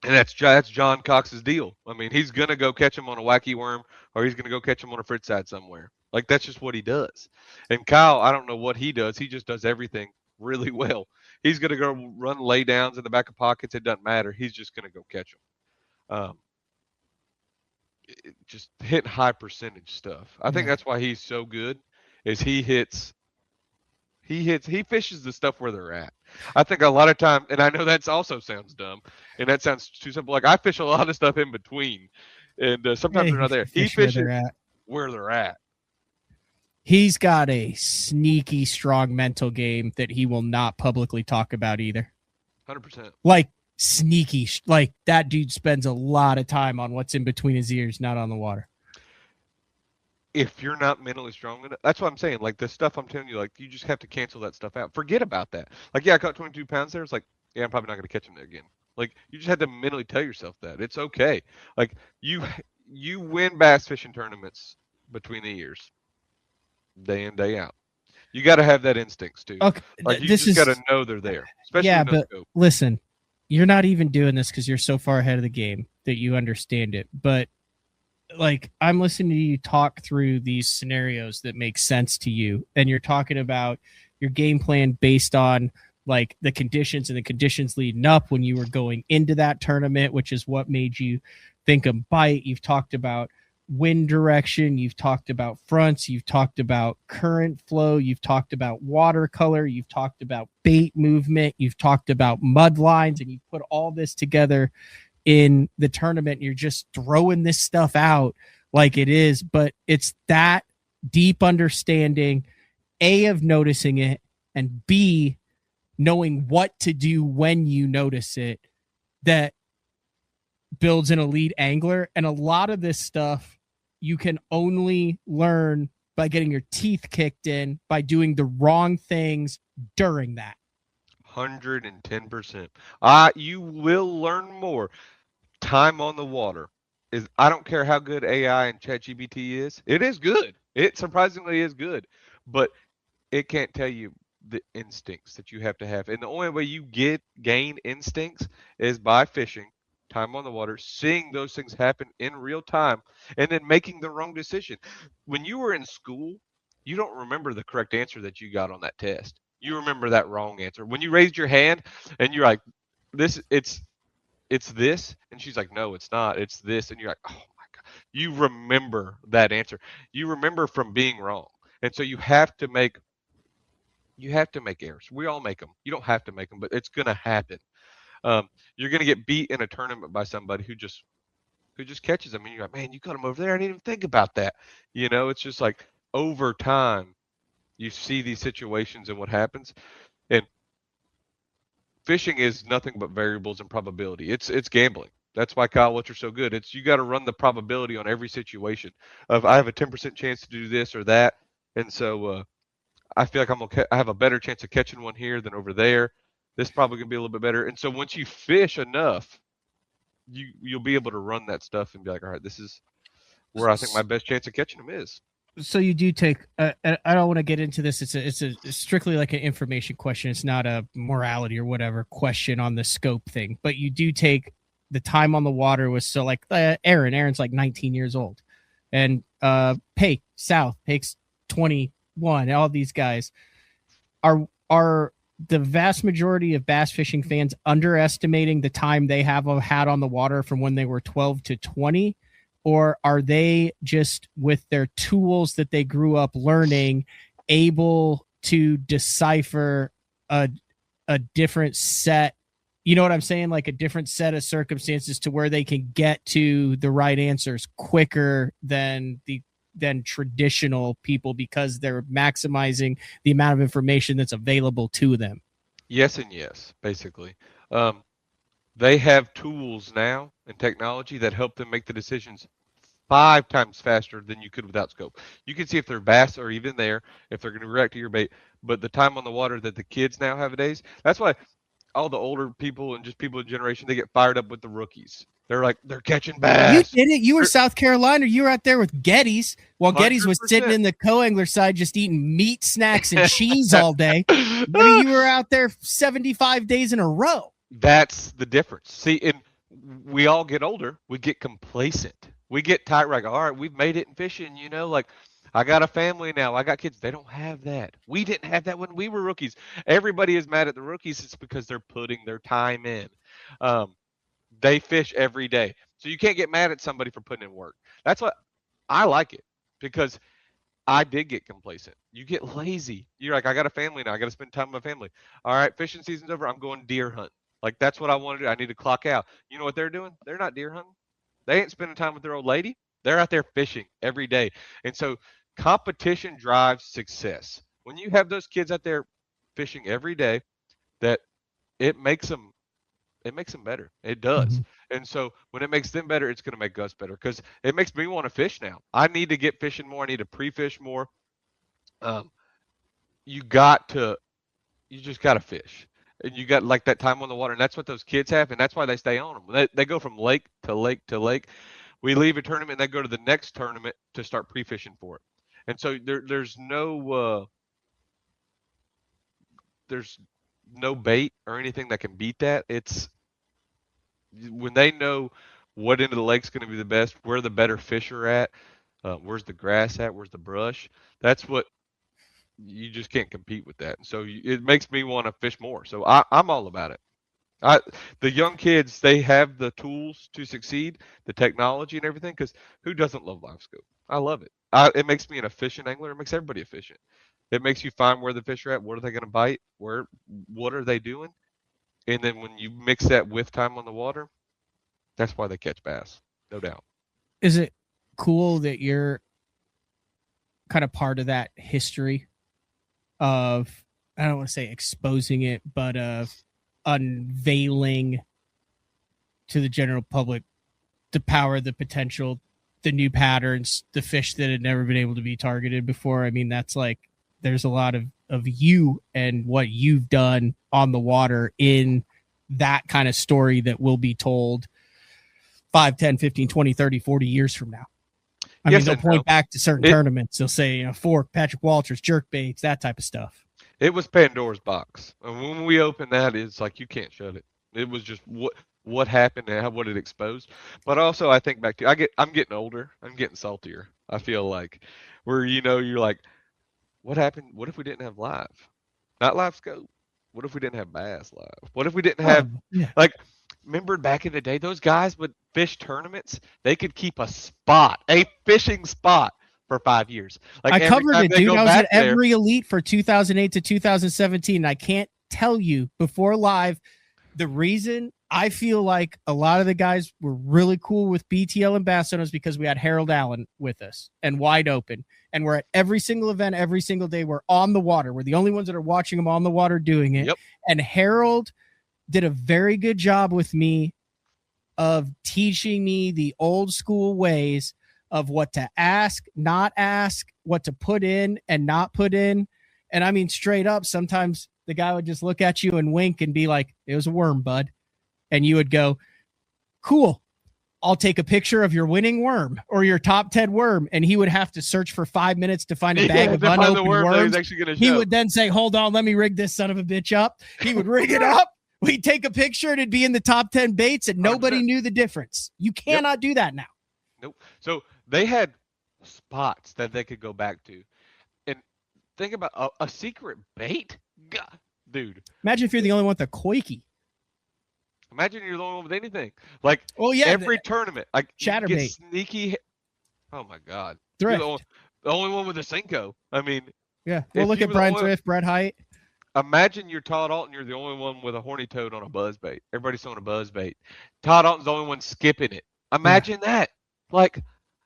that's John Cox's deal. I mean, he's going to go catch him on a wacky worm or he's going to go catch him on a fritz side somewhere. Like that's just what he does. And Kyle, I don't know what he does. He just does everything really well. He's going to go run lay downs in the back of pockets. It doesn't matter. He's just going to go catch them. Just hitting high percentage stuff. I think that's why he's so good is he fishes the stuff where they're at. I think a lot of time, and I know that also sounds dumb and that sounds too simple. Like I fish a lot of stuff in between and sometimes they're not there. He fishes where they're at. He's got a sneaky strong mental game that he will not publicly talk about either. 100%. Like sneaky, like that dude spends a lot of time on what's in between his ears, not on the water. If you're not mentally strong enough, that's what I'm saying. Like the stuff I'm telling you, like you just have to cancel that stuff out. Forget about that. Like, yeah, I caught 22 pounds there. It's like, yeah, I'm probably not going to catch him there again. Like you just have to mentally tell yourself that it's okay. Like you win bass fishing tournaments between the years, day in, day out. You got to have that instincts too. Okay, like you just got to know they're there. Especially but listen, you're not even doing this because you're so far ahead of the game that you understand it. But like I'm listening to you talk through these scenarios that make sense to you, and you're talking about your game plan based on like the conditions and the conditions leading up when you were going into that tournament, which is what made you think of bite. You've talked about wind direction, you've talked about fronts, you've talked about current flow, you've talked about watercolor, you've talked about bait movement, you've talked about mud lines, and you put all this together in the tournament. And you're just throwing this stuff out like it is, but it's that deep understanding, A, of noticing it, and B, knowing what to do when you notice it, that builds an elite angler. And a lot of this stuff you can only learn by getting your teeth kicked in, by doing the wrong things during that. 110%. You will learn more. Time on the water is, I don't care how good AI and ChatGPT is. It is good. It surprisingly is good, but it can't tell you the instincts that you have to have. And the only way you gain instincts is by fishing time on the water, seeing those things happen in real time, and then making the wrong decision. When you were in school, you don't remember the correct answer that you got on that test. You remember that wrong answer. When you raised your hand and you're like, this, it's this, and she's like, no, it's not, it's this, and you're like, oh my God. You remember that answer. You remember from being wrong. And so you have to make errors. We all make them. You don't have to make them, but it's going to happen. You're going to get beat in a tournament by somebody who just catches them, and you're like, man, you got him over there. I didn't even think about that. It's just like over time, you see these situations and what happens. And fishing is nothing but variables and probability. It's gambling. That's why Kyle What's so good. It's you got to run the probability on every situation of I have a 10% chance to do this or that, and so I feel like I have a better chance of catching one here than over there. This probably gonna be a little bit better. And so once you fish enough, you'll be able to run that stuff and be like, all right, this is where I think my best chance of catching them is. So you do take. I don't want to get into this. It's strictly like an information question. It's not a morality or whatever question on the scope thing. But you do take the time on the water was so like Aaron. Aaron's like 19 years old, and Pake South Pake's 21. All these guys are the vast majority of bass fishing fans underestimating the time they have had on the water from when they were 12 to 20. Or are they just with their tools that they grew up learning able to decipher a different set, you know what I'm saying? Like a different set of circumstances to where they can get to the right answers quicker than traditional people because they're maximizing the amount of information that's available to them. Yes and yes, basically. They have tools now and technology that help them make the decisions 5 times faster than you could without scope. You can see if their bass are even there, if they're going to react to your bait. But the time on the water that the kids now have nowadays, that's why all the older people and just people in generation, they get fired up with the rookies. They're like, they're catching bass. You did it. You were South Carolina. You were out there with Geddes while 100%. Geddes was sitting in the co-angler side just eating meat snacks and cheese all day. Maybe you were out there 75 days in a row. That's the difference. See, and we all get older. We get complacent. We get tired. Like, all right, we've made it in fishing, like I got a family now. I got kids. They don't have that. We didn't have that when we were rookies. Everybody is mad at the rookies. It's because they're putting their time in. They fish every day. So you can't get mad at somebody for putting in work. That's what I like it because I did get complacent. You get lazy. You're like, I got a family now. I got to spend time with my family. All right, fishing season's over. I'm going deer hunting. Like, that's what I want to do. I need to clock out. You know what they're doing? They're not deer hunting. They ain't spending time with their old lady. They're out there fishing every day. And so competition drives success. When you have those kids out there fishing every day, that it makes them better. It does. Mm-hmm. And so when it makes them better, it's going to make us better because it makes me want to fish now. I need to get fishing more. I need to pre-fish more. You just got to fish. And you got like that time on the water, and that's what those kids have, and that's why they stay on them. They go from lake to lake to lake. We leave a tournament, and they go to the next tournament to start pre-fishing for it. And so there's no bait or anything that can beat that. It's when they know what end of the lake's going to be the best, where the better fish are at, where's the grass at, where's the brush. That's what you just can't compete with that. And so it makes me want to fish more. So I'm all about it. The young kids, they have the tools to succeed, the technology and everything, because who doesn't love live scope? I love it. It makes me an efficient angler. It makes everybody efficient. It makes you find where the fish are at, what are they going to bite, what are they doing? And then when you mix that with time on the water, that's why they catch bass, no doubt. Is it cool that you're kind of part of that history of, I don't want to say exposing it, but of unveiling to the general public the power, the potential, the new patterns, the fish that had never been able to be targeted before? I mean, that's like, there's a lot of you and what you've done on the water in that kind of story that will be told 5, 10, 15, 20, 30, 40 years from now. I mean, they'll point back to certain tournaments. They'll say, Fork, Patrick Walters, jerk baits, that type of stuff. It was Pandora's box. And when we opened that, it's like, you can't shut it. It was just what happened and what it exposed. But also, I think back to I'm getting older. I'm getting saltier. I feel like where you're like, what happened? What if we didn't have live? Not live scope. What if we didn't have bass live? What if we didn't have Oh, yeah. like? Remember back in the day, those guys would fish tournaments. They could keep a fishing spot for 5 years. Like I every covered time it, they dude. go I was back at there, every elite for 2008 to 2017. I can't tell you before live the reason I feel like a lot of the guys were really cool with BTL and Bass Owners because we had Harold Allen with us and Wide Open. And we're at every single event, every single day. We're on the water. We're the only ones that are watching them on the water doing it. Yep. And Harold did a very good job with me of teaching me the old school ways of what to ask, not ask, what to put in and not put in. And I mean, straight up, sometimes the guy would just look at you and wink and be like, it was a worm, bud. And you would go, cool. I'll take a picture of your winning worm or your top 10 worm. And he would have to search for 5 minutes to find a bag of unopened worms. He would then say, hold on, let me rig this son of a bitch up. He would rig it up. We'd take a picture and it'd be in the top 10 baits and nobody 100%. knew the difference. You cannot do that now. Nope. So they had spots that they could go back to. And think about a secret bait. God, dude. Imagine if you're the only one with a koiki. Imagine you're the only one with anything. Like every tournament, like chatterbait, sneaky. Oh my God, Thrift. The only one with a Senko. I mean, yeah. Well, look at Brian Thrift, Brett Height. Imagine you're Todd Alton. You're the only one with a horny toad on a buzzbait. Everybody's throwing a buzzbait. Todd Alton's the only one skipping it. Imagine that. Like,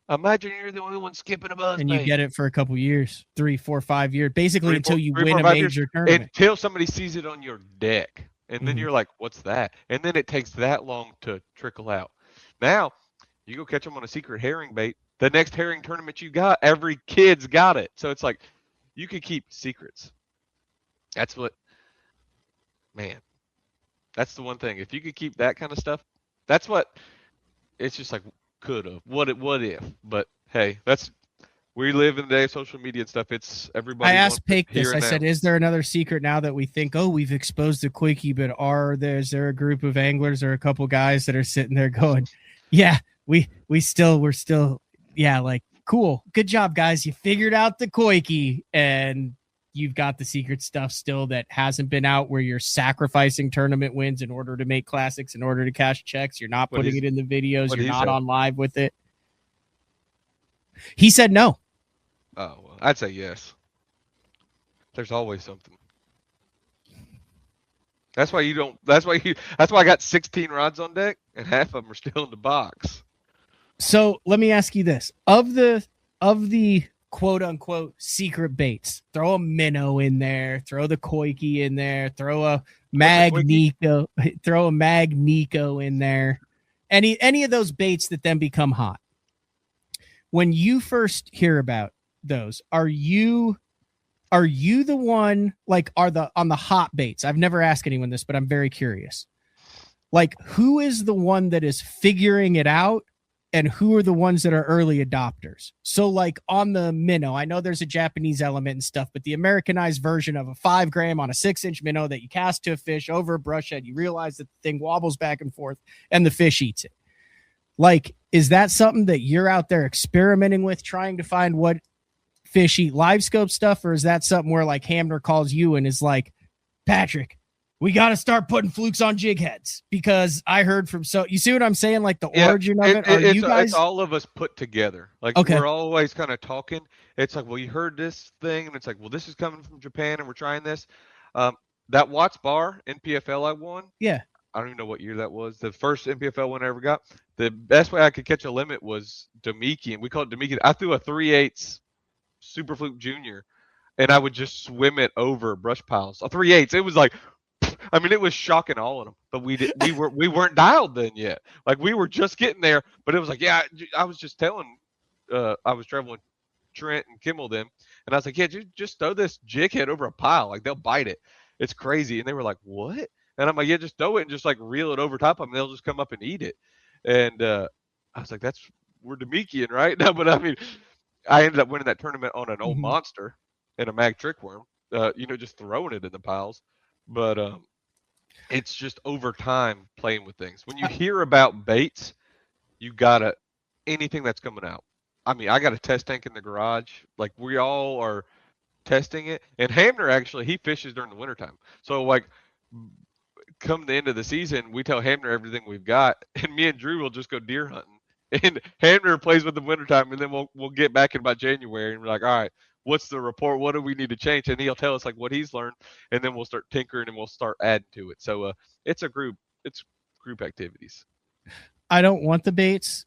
imagine you're the only one skipping a buzzbait. And you get it for a couple years, 3, 4, 5 years, basically until you win a major tournament. Until somebody sees it on your deck. And then you're like, what's that? And then it takes that long to trickle out. Now, you go catch them on a secret herring bait. The next herring tournament you got, every kid's got it. So it's like, you could keep secrets. That's what, man, that's the one thing. If you could keep that kind of stuff, that's what, it's just like, could have. What if? But hey, we live in the day of social media and stuff. It's everybody. I asked Pake this. I said, is there another secret now that we think, we've exposed the quickie, but is there a group of anglers or a couple guys that are sitting there going, yeah, we're still, yeah, like, cool. Good job, guys. You figured out the quickie and you've got the secret stuff still that hasn't been out where you're sacrificing tournament wins in order to make classics, in order to cash checks. You're not putting it in the videos. You're not on live with it. He said no. Oh, well, I'd say yes. There's always something. That's why I got 16 rods on deck and half of them are still in the box. So let me ask you this. Of the quote unquote secret baits, throw a minnow in there, throw the koiki in there, throw a magnico in there. Any of those baits that then become hot. When you first hear about those, are you the one, like, on the hot baits? I've never asked anyone this, but I'm very curious. Like, who is the one that is figuring it out and who are the ones that are early adopters? So, like, on the minnow, I know there's a Japanese element and stuff, but the Americanized version of a 5 gram on a 6-inch minnow that you cast to a fish over a brush head, you realize that the thing wobbles back and forth and the fish eats it. Like, is that something that you're out there experimenting with, trying to find what fish eat live scope stuff? Or is that something where, like, Hamner calls you and is like, Patrick, we got to start putting flukes on jig heads because I heard from, so you see what I'm saying? Like the origin of it. It's all of us put together. Like, we're always kind of talking. It's like, well, you heard this thing. And it's like, well, this is coming from Japan and we're trying this. That Watts bar NPFL I won. Yeah. I don't even know what year that was. The first NPFL one I ever got. The best way I could catch a limit was Dominican. We called it Dominican. I threw a 3/8 Super Fluke Junior, and I would just swim it over brush piles. A 3/8. It was like, I mean, it was shocking all of them. But we weren't dialed then yet. Like, we were just getting there. But it was like, yeah, I was just telling. I was traveling Trent and Kimmel then, and I was like, yeah, just throw this jig head over a pile. Like, they'll bite it. It's crazy. And they were like, what? And I'm like, yeah, just throw it and just like reel it over top of them. They'll just come up and eat it. And I was like, we're Dominican, right? No, but I mean, I ended up winning that tournament on an old monster and a mag trick worm, just throwing it in the piles. But It's just over time playing with things. When you hear about baits, you gotta anything that's coming out. I mean, I got a test tank in the garage. Like we all are testing it. And Hamner actually he fishes during the wintertime. So like come the end of the season, we tell Hamner everything we've got, and me and Drew will just go deer hunting. And Hamner plays with the wintertime, and then we'll get back in about January, and we're like, all right, what's the report? What do we need to change? And he'll tell us like what he's learned, and then we'll start tinkering and we'll start adding to it. So it's it's group activities. I don't want the baits,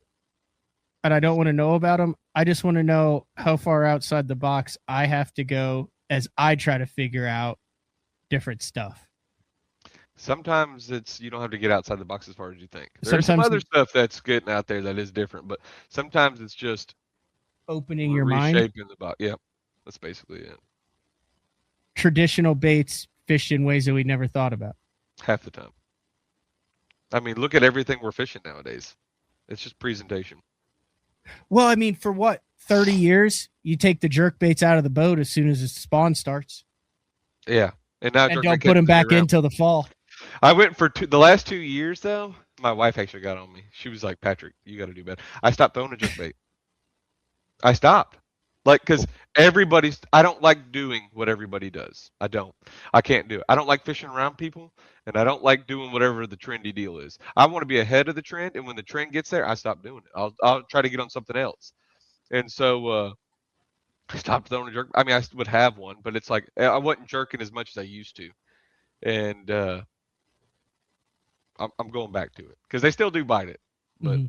and I don't want to know about them. I just want to know how far outside the box I have to go as I try to figure out different stuff. Sometimes it's you don't have to get outside the box as far as you think. There's some other stuff that's getting out there that is different, but sometimes it's just opening your mind, reshaping the box. Yep, that's basically it. Traditional baits fished in ways that we never thought about. Half the time. I mean, look at everything we're fishing nowadays. It's just presentation. Well, I mean, for what 30 years, you take the jerk baits out of the boat as soon as the spawn starts. Yeah, and now don't put them back in until the fall. I went for the last 2 years though. My wife actually got on me. She was like, "Patrick, you got to do better." I stopped throwing a jerk bait. I stopped, like, because everybody's. I don't like doing what everybody does. I don't. I can't do it. I don't like fishing around people, and I don't like doing whatever the trendy deal is. I want to be ahead of the trend, and when the trend gets there, I stop doing it. I'll try to get on something else, and so I stopped throwing a jerk. I mean, I would have one, but it's like I wasn't jerking as much as I used to, and I'm going back to it because they still do bite it, but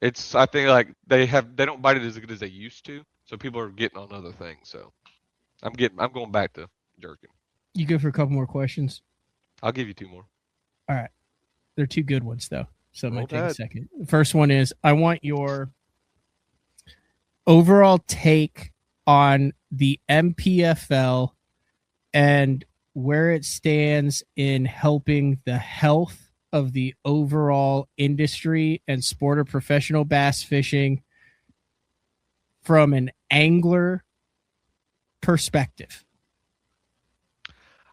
it's I think like they don't bite it as good as they used to, so people are getting on other things. So I'm going back to jerking. You go for a couple more questions? I'll give you 2 more. All right, they're 2 good ones though, so it might take a second. The first one is I want your overall take on the NPFL and where it stands in helping the health of the overall industry and sport of professional bass fishing from an angler perspective.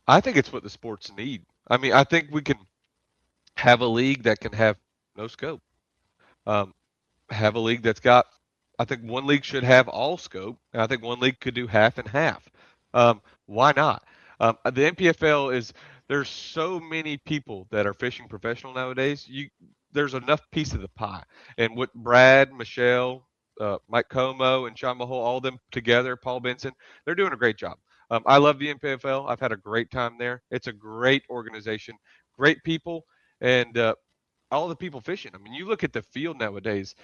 I think it's what the sports need. I mean, I think we can have a league that can have no scope. Have a league that's got, I think one league should have all scope, and I think one league could do half and half. Why not? The NPFL is there's so many people that are fishing professional nowadays. There's enough piece of the pie, and what Brad, Michelle, Mike Como, and Sean Mahol, all of them together, Paul Benson, they're doing a great job. I love the NPFL. I've had a great time there. It's a great organization, great people, and all the people fishing. I mean, you look at the field nowadays.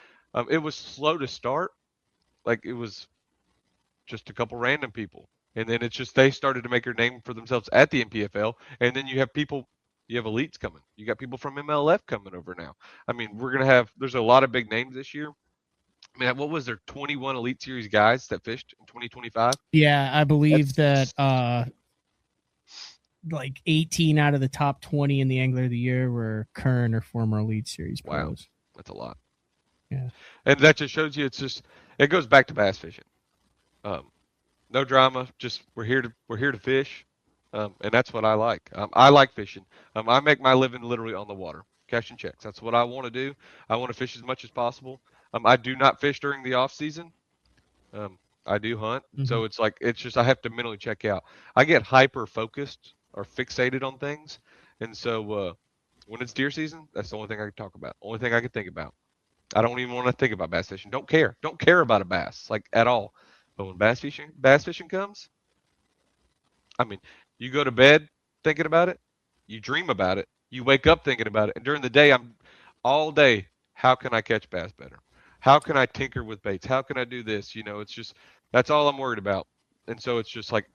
It was slow to start, like it was just a couple random people. And then it's just they started to make their name for themselves at the NPFL. And then you have elites coming. You got people from MLF coming over now. I mean, there's a lot of big names this year. I mean, what was there, 21 Elite Series guys that fished in 2025? Yeah, I believe that like 18 out of the top 20 in the Angler of the Year were current or former Elite Series pros. Wow, that's a lot. Yeah. And that just shows you it goes back to bass fishing. No drama. Just we're here to fish, and that's what I like. I like fishing. I make my living literally on the water, cashing checks. That's what I want to do. I want to fish as much as possible. I do not fish during the off season. I do hunt, so it's just I have to mentally check out. I get hyper focused or fixated on things, and so when it's deer season, that's the only thing I can talk about. Only thing I can think about. I don't even want to think about bass fishing. Don't care about a bass like at all. But when bass fishing comes, I mean, you go to bed thinking about it, you dream about it, you wake up thinking about it, and during the day, I'm all day. How can I catch bass better? How can I tinker with baits? How can I do this? It's just that's all I'm worried about. And so it's just like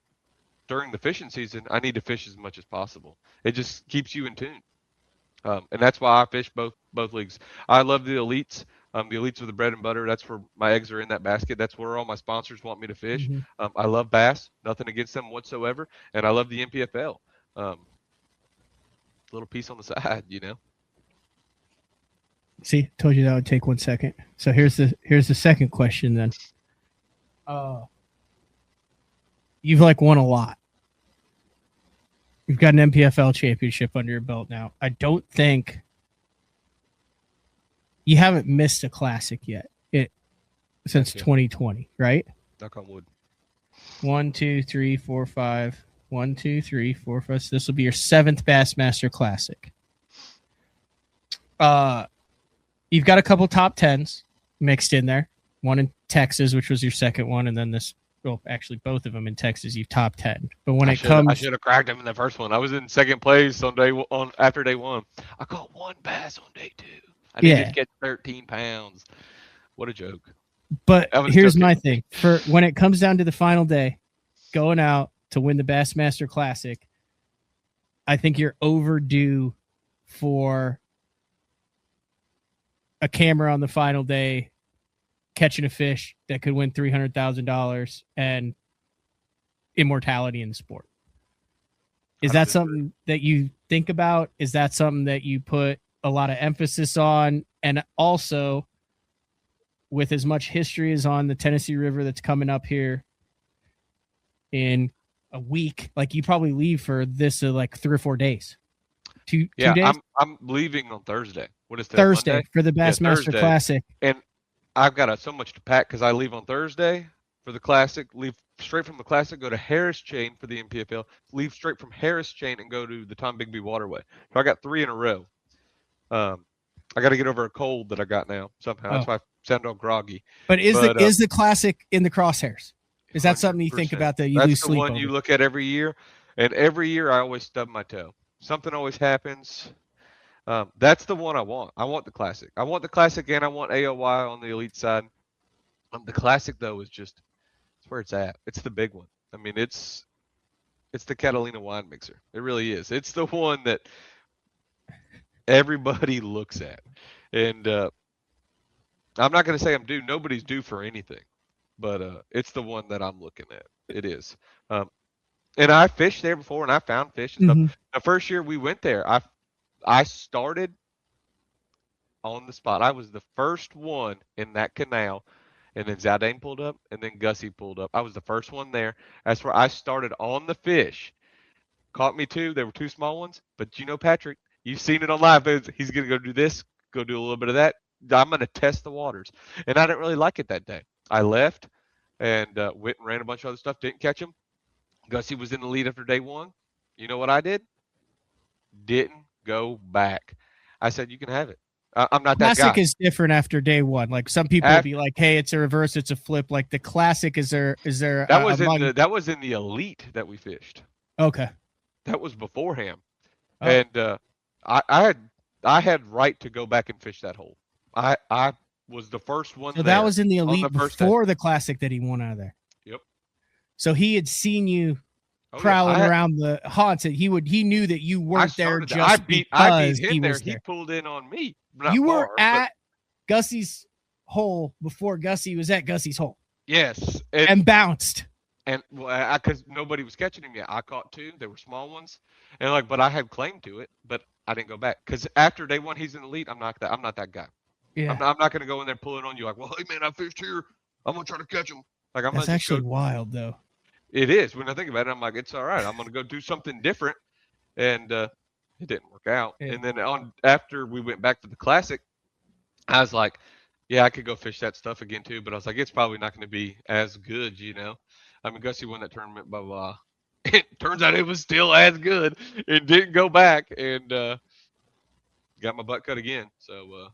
during the fishing season, I need to fish as much as possible. It just keeps you in tune, and that's why I fish both leagues. I love the elites. The elites are the bread and butter. That's where my eggs are in that basket. That's where all my sponsors want me to fish. I love bass. Nothing against them whatsoever. And I love the NPFL. Little piece on the side, See, told you that would take 1 second. So here's the second question then. You've won a lot. You've got an NPFL championship under your belt now. I don't think you haven't missed a classic yet since 2020, right? Knock on wood. 1, 2, 3, 4, 5. 1, 2, 3, 4, 5. So this will be your 7th Bassmaster Classic. You've got a couple top 10s mixed in there. One in Texas, which was your second one, and then this. Well, actually, both of them in Texas, you've top 10. But when I should have cracked him in the first one. I was in second place after day one. I caught one bass on day 2. I needed to catch 13 pounds. What a joke! But here's my thing: for when it comes down to the final day, going out to win the Bassmaster Classic, I think you're overdue for a camera on the final day, catching a fish that could win $300,000 and immortality in the sport. Is that something that you think about? Is that something that you put a lot of emphasis on? And also, with as much history as on the Tennessee River that's coming up here in a week, like you probably leave for this like 3 or 4 days. Two days? I'm leaving on Thursday. What is that? Thursday Monday? for the Bassmaster Classic. And I've got so much to pack because I leave on Thursday for the Classic, leave straight from the Classic, go to Harris Chain for the NPFL, leave straight from Harris Chain and go to the Tom Bigby Waterway. So I got 3 in a row. I got to get over a cold that I got now somehow. That's why I sound all groggy. But is the Classic in the crosshairs? Is that something you think about that you lose sleep over? That's the one you look at every year, and every year I always stub my toe. Something always happens. That's the one I want. I want the Classic. I want the Classic, and I want AOY on the elite side. The Classic though is just it's where it's at. It's the big one. I mean, it's the Catalina wine mixer. It really is. It's the one that everybody looks at, and I'm not going to say I'm due. Nobody's due for anything, but it's the one that I'm looking at. It is. And I fished there before, and I found fish and stuff. The first year we went there, I started on the spot. I was the first one in that canal, and then Zaldane pulled up, and then Gussie pulled up. I was the first one there. That's where I started on the fish. Caught me 2. There were 2 small ones, but you know Patrick, you've seen it on live. He's going to go do this, go do a little bit of that. I'm going to test the waters, and I didn't really like it that day. I left and went and ran a bunch of other stuff. Didn't catch him. Gussie was in the lead after day 1. You know what I did? Didn't go back. I said, you can have it. I'm not that guy. Classic is different after day 1. Like some people would be like, hey, it's a reverse, it's a flip. Like the Classic, is there that was in the elite that we fished. Okay. That was beforehand. Oh. And I had right to go back and fish that hole. I was the first one. So that was in the elite before the Classic that he won out of there. Yep. So he had seen you prowling around the haunts. He knew that you weren't there just I beat him there. He pulled in on me. You were at Gussie's hole before Gussie was at Gussie's hole. Yes. And bounced. And because nobody was catching him yet. I caught 2. They were small ones. And but I had claim to it, but I didn't go back. Because after day 1, he's in the lead. I'm not that guy. Yeah. I'm not going to go in there and pull it on you like, well, hey, man, I fished here. I'm going to try to catch him. That's actually wild, though. It is. When I think about it, I'm like, it's all right. I'm going to go do something different. And it didn't work out. Yeah. And then after we went back to the Classic, I was like, yeah, I could go fish that stuff again, too. But I was like, it's probably not going to be as good, you know. I mean, Gussie won that tournament, blah, blah. It turns out it was still as good. It didn't go back. And got my butt cut again. So,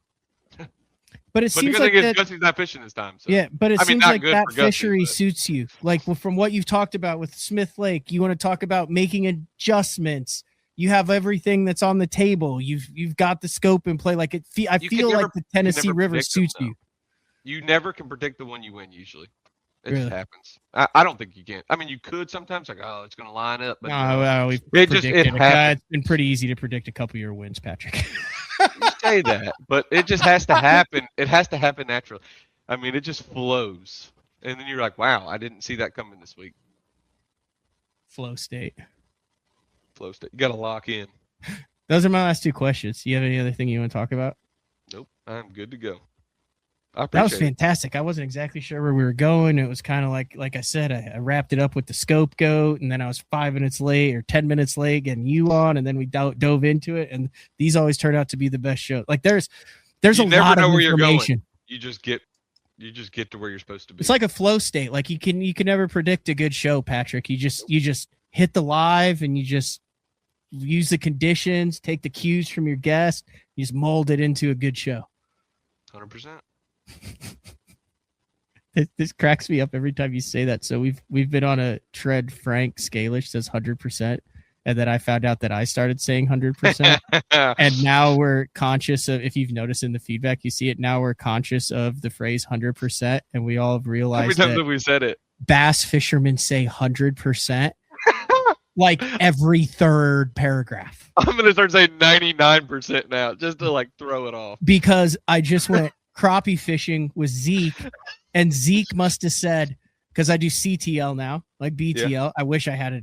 but it seems like Gussie's not fishing this time. So. Yeah, but it seems like that fishery suits you. Like from what you've talked about with Smith Lake, you want to talk about making adjustments. You have everything that's on the table. You've got the scope in play. Like I feel like the Tennessee River suits you. You never can predict the one you win. Usually, it just happens. I don't think you can. I mean, you could sometimes. Like, oh, it's going to line up. But it's been pretty easy to predict a couple of your wins, Patrick. You say that, but it just has to happen. It has to happen naturally. I mean, it just flows, and then you're like, "Wow, I didn't see that coming this week." Flow state. You got to lock in. Those are my last 2 questions. Do you have any other thing you want to talk about? Nope, I'm good to go. I That was appreciate it. fantastic. I wasn't exactly sure where we were going. It was kind of like I said, I wrapped it up with the scope goat, and then I was 5 minutes late or 10 minutes late getting you on, and then we dove into it. And these always turn out to be the best shows. Like there's You a never lot know of where you're going. information. You just get to where you're supposed to be. It's like a flow state. Like you can never predict a good show, Patrick. You just hit the live and you just use the conditions, take the cues from your guest, you just mold it into a good show. 100%. This cracks me up every time you say that. So we've been on a tread. Frank Scalish says 100%, and then I found out that I started saying 100%, and now we're conscious of. If you've noticed in the feedback, you see it now. We're conscious of the phrase 100%, and we all have realized How many times have we said it? Bass fishermen say 100%, like every third paragraph. I'm gonna start saying 99% now, just to like throw it off. Because I just went crappie fishing with Zeke. And Zeke must have said, because I do CTL now, like BTL. Yeah. I wish I had a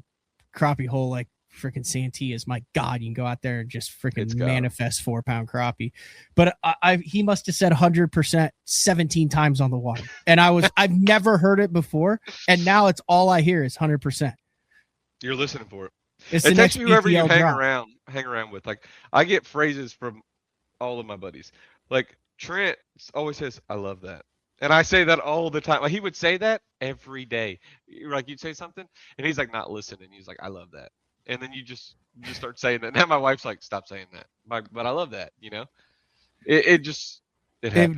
crappie hole like freaking Santia's. My God, you can go out there and just freaking manifest 4-pound crappie. But he must have said 100% 17 times on the water. And I've never heard it before. And now it's all I hear is 100%. You're listening for it. It's it takes whoever you hang around with. Like I get phrases from all of my buddies. Like Trent always says, "I love that." And I say that all the time. Like he would say that every day. Like you'd say something, and he's like not listening. He's like, "I love that," and then you just start saying that. Now my wife's like, "Stop saying that," but I love that. You know, it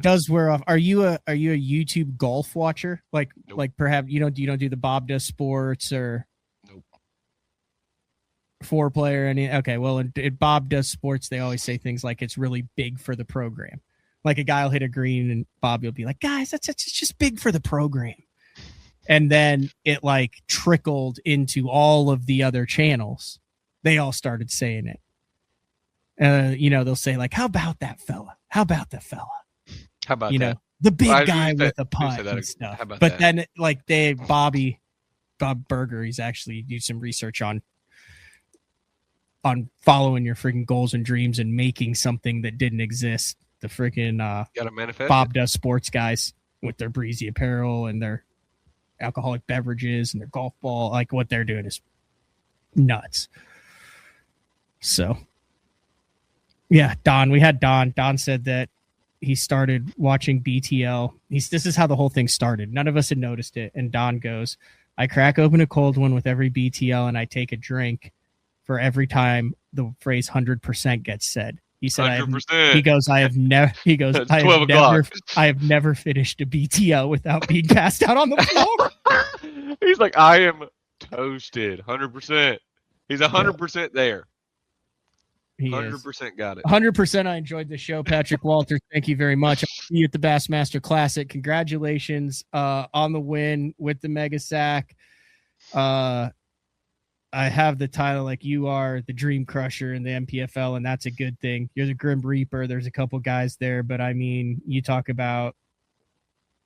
does wear off. Are you a YouTube golf watcher? Like nope. Like perhaps you don't do the Bob Does Sports or nope. 4Player any? Okay, well, in Bob Does Sports, they always say things like it's really big for the program. Like a guy will hit a green and Bobby will be like, guys, that's just big for the program. And then it like trickled into all of the other channels. They all started saying it. They'll say like, how about that fella? How about the fella? How about that? The big guy with the putt and stuff. But then like Bob Berger, he's actually do some research on following your freaking goals and dreams and making something that didn't exist. The freaking Bob Does Sports guys with their breezy apparel and their alcoholic beverages and their golf ball, like what they're doing is nuts. So, yeah, Don. We had Don. Don said that he started watching BTL. This is how the whole thing started. None of us had noticed it. And Don goes, I crack open a cold one with every BTL and I take a drink for every time the phrase 100% gets said. He said, I have never finished a BTL without being passed out on the floor. He's like, I am toasted. 100%. He's 100% there. He 100% got it. 100%. I enjoyed the show, Patrick Walters. Thank you very much. I'll see you at the Bassmaster Classic. Congratulations on the win with the Mega Sack. I have the title like you are the Dream Crusher in the NPFL, and that's a good thing. You're the Grim Reaper. There's a couple guys there, but I mean, you talk about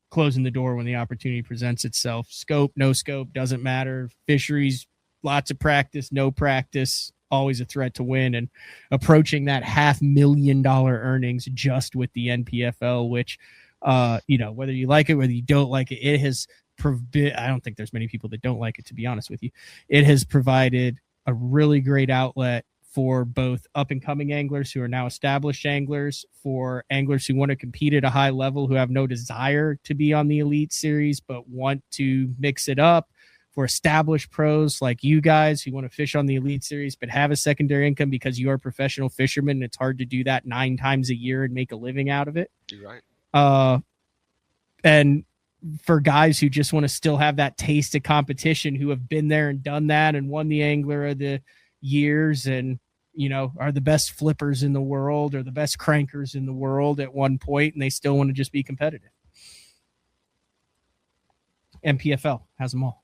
closing the door when the opportunity presents itself. Scope, no scope, doesn't matter. Fisheries, lots of practice, no practice, always a threat to win, and approaching that $500,000 earnings just with the NPFL, which, whether you like it, whether you don't like it, it has I don't think there's many people that don't like it, to be honest with you. It has provided a really great outlet for both up and coming anglers who are now established anglers, for anglers who want to compete at a high level, who have no desire to be on the Elite Series, but want to mix it up, for established pros like you guys who want to fish on the Elite Series, but have a secondary income because you are professional fishermen. And it's hard to do that 9 times a year and make a living out of it. You're right. And for guys who just want to still have that taste of competition, who have been there and done that and won the Angler of the Years and, are the best flippers in the world or the best crankers in the world at one point, and they still want to just be competitive. NPFL has them all.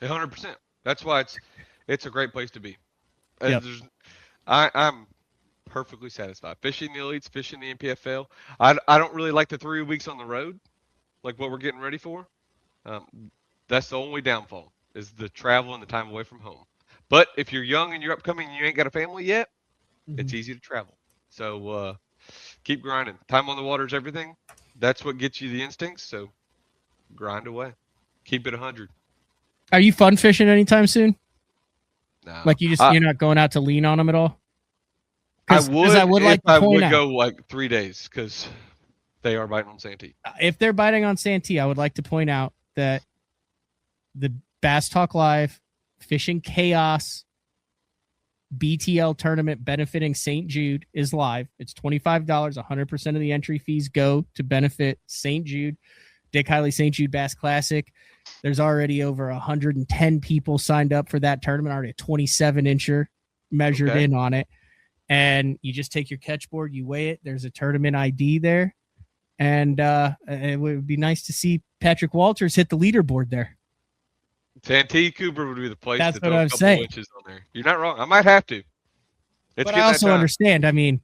100%. That's why it's a great place to be. Yep. I'm perfectly satisfied. Fishing the Elites, fishing the NPFL. I don't really like the 3 weeks on the road, like what we're getting ready for. That's the only downfall, is the travel and the time away from home. But if you're young and you're upcoming and you ain't got a family yet, it's easy to travel. So keep grinding. Time on the water is everything. That's what gets you the instincts. So grind away, keep it 100. Are you fun fishing anytime soon? No, Like you're not going out to lean on them at all? I Because I would would if like to I point would out, go like 3 days because they are biting on Santee. if they're biting on Santee, I would like to point out that the Bass Talk Live Fishing Chaos BTL tournament benefiting St. Jude is live. It's $25. 100% of the entry fees go to benefit St. Jude, Dick Hiley St. Jude Bass Classic. There's already over 110 people signed up for that tournament, already a 27-incher measured in on it. And you just take your catch board, you weigh it. There's a tournament ID there. And it would be nice to see Patrick Walters hit the leaderboard there. Santee Cooper would be the place That's to what throw I'm a couple saying. inches on there. You're not wrong. I might have to. But I also understand. I mean,